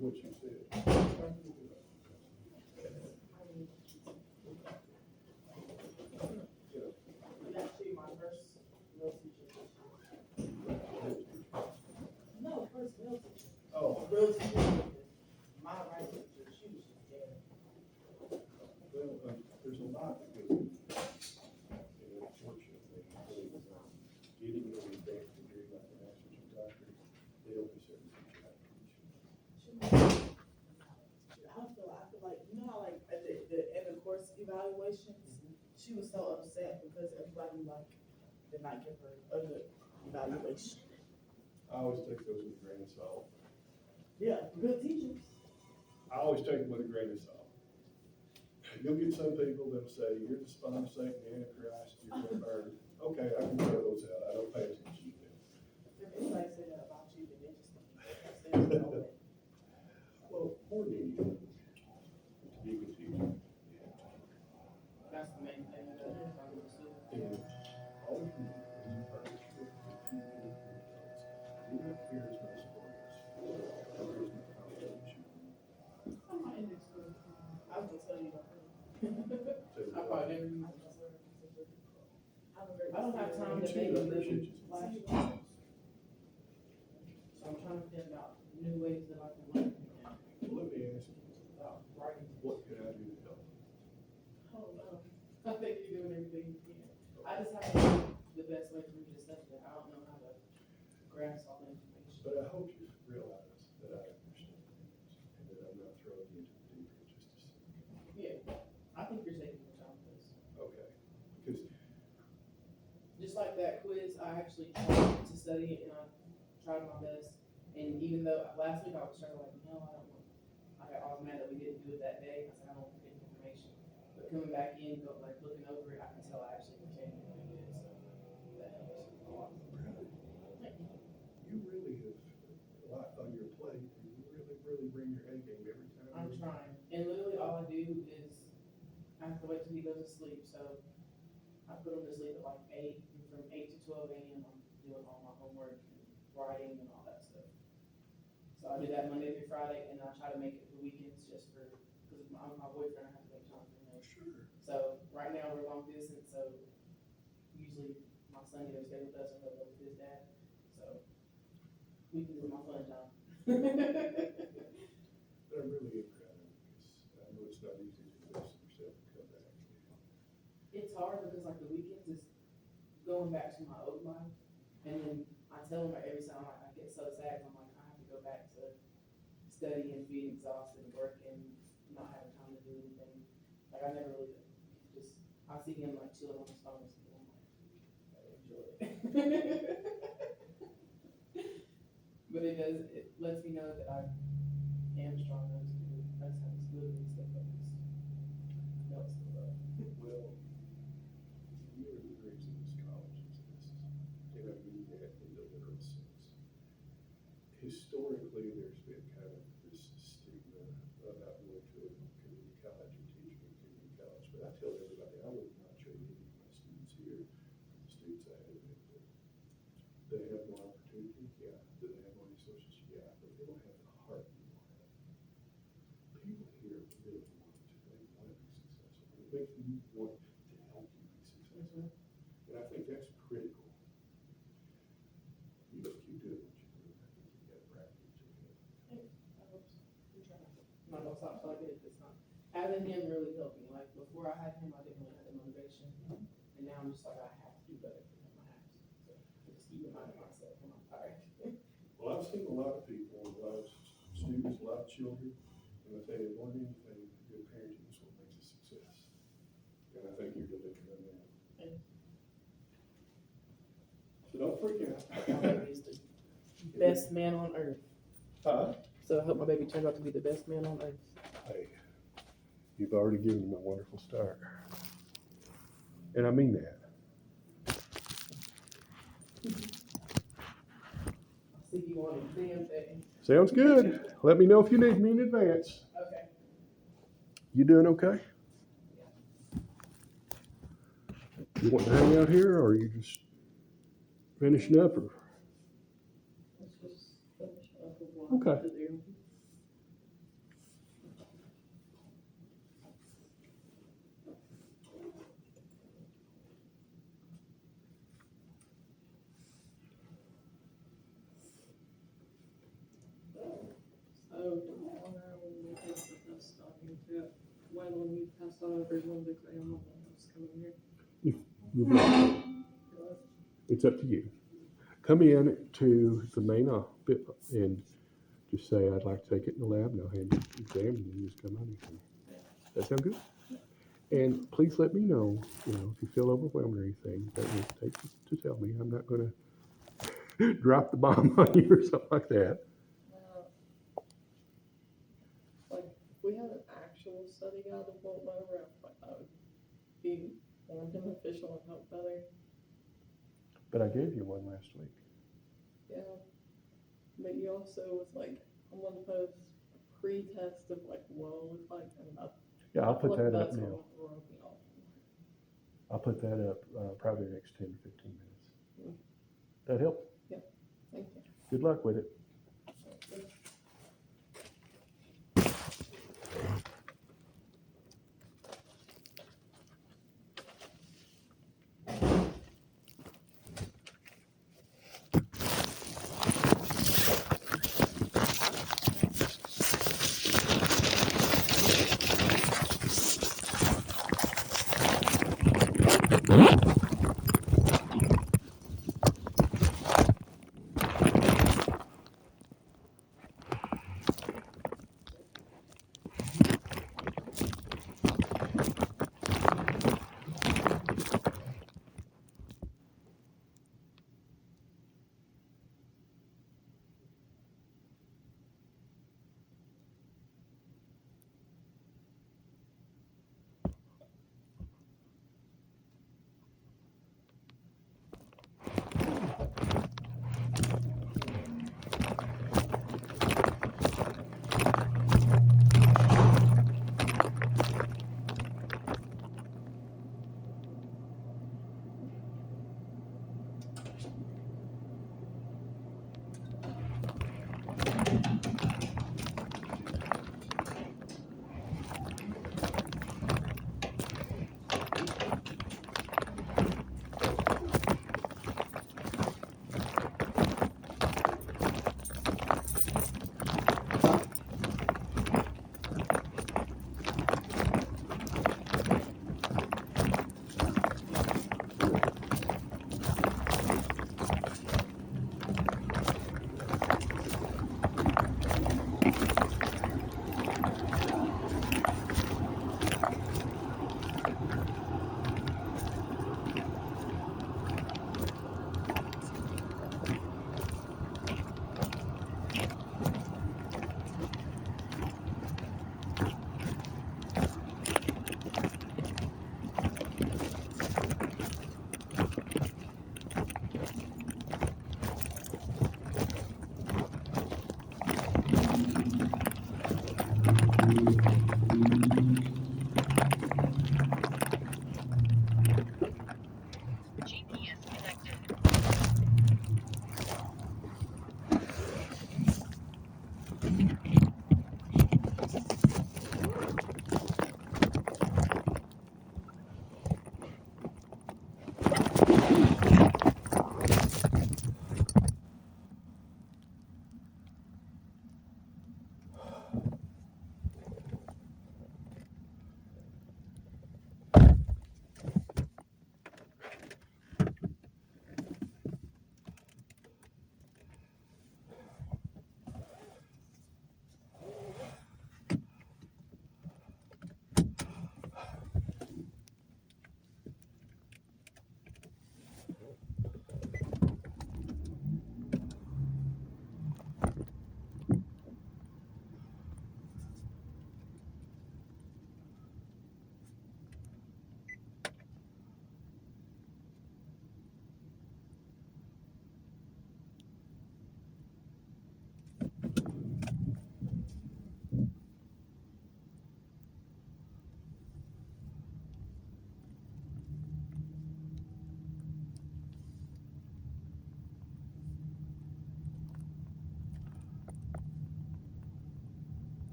What you said. Actually, my first real teacher. real teacher, my right teacher, she was just there. Well, there's a lot that goes into this. And unfortunately, getting an advanced degree like a master's or doctorate, they don't necessarily teach you how to teach. I feel like, you know how like at the end of course evaluations, she was so upset because everybody like did not give her a good evaluation. I always take those with a grain of salt. Yeah, good teachers. I always take them with a grain of salt. You'll get some people that'll say, you're the spawn of Satan, the Antichrist, you're gonna burn. Okay, I can throw those out, I don't pay attention to them. If anybody said that about you, then they just don't know that. Well, more than you, to be a good teacher. That's the main thing. And all you can do is you furnish with two good adults. Do not fear as much spoilers. There is no competition. I'm not in this school. I was gonna tell you about her. So, I probably never used it. I don't have time to You make too, I a appreciate living you. flashcards. So I'm trying to figure out new ways that I can learn again Well, let me ask you, without writing. what can I do to help? Oh, no. I think you're doing everything you can. I just have to know the best way for me to study it. I don't know how to grasp all the information. But I hope you realize that I understand and that I'm not throwing you into the deep end just to see. Yeah, I think you're taking your time with this. Okay, because Just like that quiz, I actually tried to study it and I tried my best. And even though last week I was trying to like, no, I don't want, I was mad that we didn't do it that day. I said, I don't forget information. But coming back in, like looking over it, I can tell I actually retained it really good, so that helps a lot. you really have a lot on your plate, and you really bring your A game every time. I'm trying, and literally all I do is, I have to wait till he goes to sleep, so I put him to sleep at like 8, and from 8 to 12 a.m. I'm doing all my homework, and writing and all that stuff. So I do that Monday through Friday, and I try to make it the weekends just for, because I'm my boyfriend, I have to make time for him. Sure. So right now we're long distance, so usually my son either stays with us or goes with his dad, so weekends is my fun time. But I'm really proud of you, because I know it's not easy to invest in yourself and come back. It's hard because like the weekends is going back to my old life, and then I tell him every time I get so sad, I'm like, I have to go back to study and being exhausted and work and not having time to do anything. Like I never really just, I see him like chilling on his phone or something, I'm like, I enjoy it. But it lets me know that I am strong enough to do it. That's how it's good and stay focused. No, it's still up. Well, you are the reason this college exists, and I mean that in the literal sense. Historically, there's been kind of this stigma about going to a community college and teaching at community college, but I tell everybody, I would not trade any of my students here for the students I had at Midwood. They have more opportunity, yeah. Do they have more resources? Yeah, but they don't have the heart you have. People here really want to, they want to be successful. It makes me want to help you be successful. And I think that's critical. You just keep doing what you're doing. I think you got a bright future ahead. I'm not gonna stop till I get it this time. Having him really helped me, like, before I had him, I didn't really have the motivation, and now I'm just like, I have to do better for him, I have to. So, I just keep reminding myself when I'm tired. Well, I've seen a lot of people, a lot of students, a lot of children, and I tell you, more than anything, good parenting is what makes a success. And I think you're delivering on that. So don't freak out. My baby is the best man on earth, Huh? so I hope my baby turns out to be the best man on earth. Hey, you've already given them a wonderful start. And I mean that. See you on a damn thing. Sounds good. Let me know if you need me in advance. Okay. You doing okay? You want to hang out here, or are you just finishing up, or? Let's just finish up with what Okay. I did there. when you pass on over one big ram, I'll just come in here. You'll be- It's up to you. Come in to the main office and just say, I'd like to take it in the lab, and I'll hand you the exam, and you just come on and that sound good? And please let me know, if you feel overwhelmed or anything, don't hesitate to tell me. I'm not gonna drop the bomb on you or something like that. Like, if we had an actual study guide to vote over, I would be more beneficial and help better. But I gave you one last week. Yeah. But you also was like, I'm gonna post a pre-test of like what it looked like, and Yeah, I'll put that up that's now. what throw me off. I'll put that up probably the next 10 to 15 minutes. That help? Thank you. Good luck with it.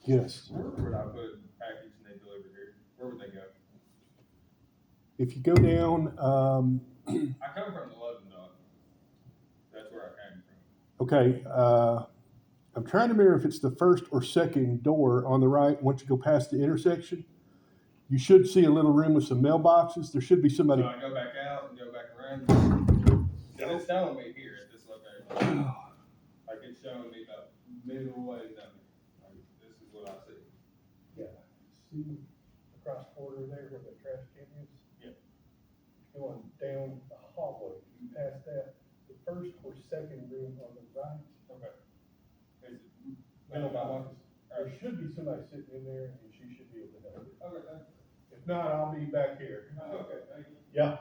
Yes. Where would I put a package and they deliver here? Where would they go? If you go down, I come from the Loveland Dog. That's where I came from. okay, I'm trying to remember if it's the first or second door on the right, once you go past the intersection. You should see a little room with some mailboxes. There should be somebody. So I go back out and go back around. And it's showing me here at this location. Like it's showing me about middle way down there. Like, this is what I see. Yeah, see across the border there where the trash can is? Yeah. Going down the hallway, you pass that, the first or second room on the right. Okay. Is it Mailbox. There Alright. should be somebody sitting in there and she should be able to help you. Okay, thank you. If not, I'll be back here. Okay, thank you. Yeah.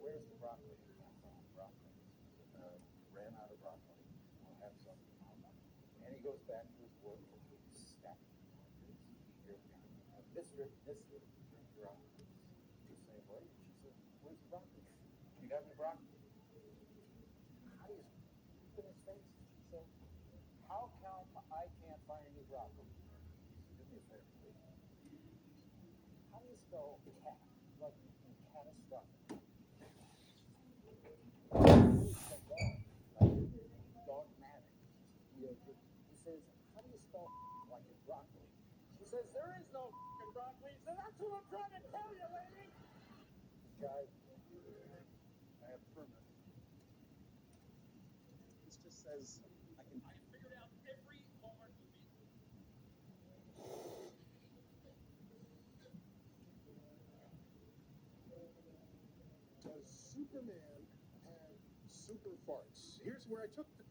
where's the broccoli? Broccoli. Ran out of broccoli. I'll have some. And he goes back to his work and he's stacking his Mr. You're on the same way. She said, where's the broccoli? You got any broccoli? How do you spit in his face? She said, how come I can't find any broccoli? Do me a favor, please. How do you spell cat? Like catastrophic. Dogmatic. He says, how do you spell like a broccoli? She says, there is no broccoli. He said, that's what I'm trying to tell you, lady. Guy, I have a permit. This just says I figured out every Walmart movie. Does Superman have super farts? Here's where I took the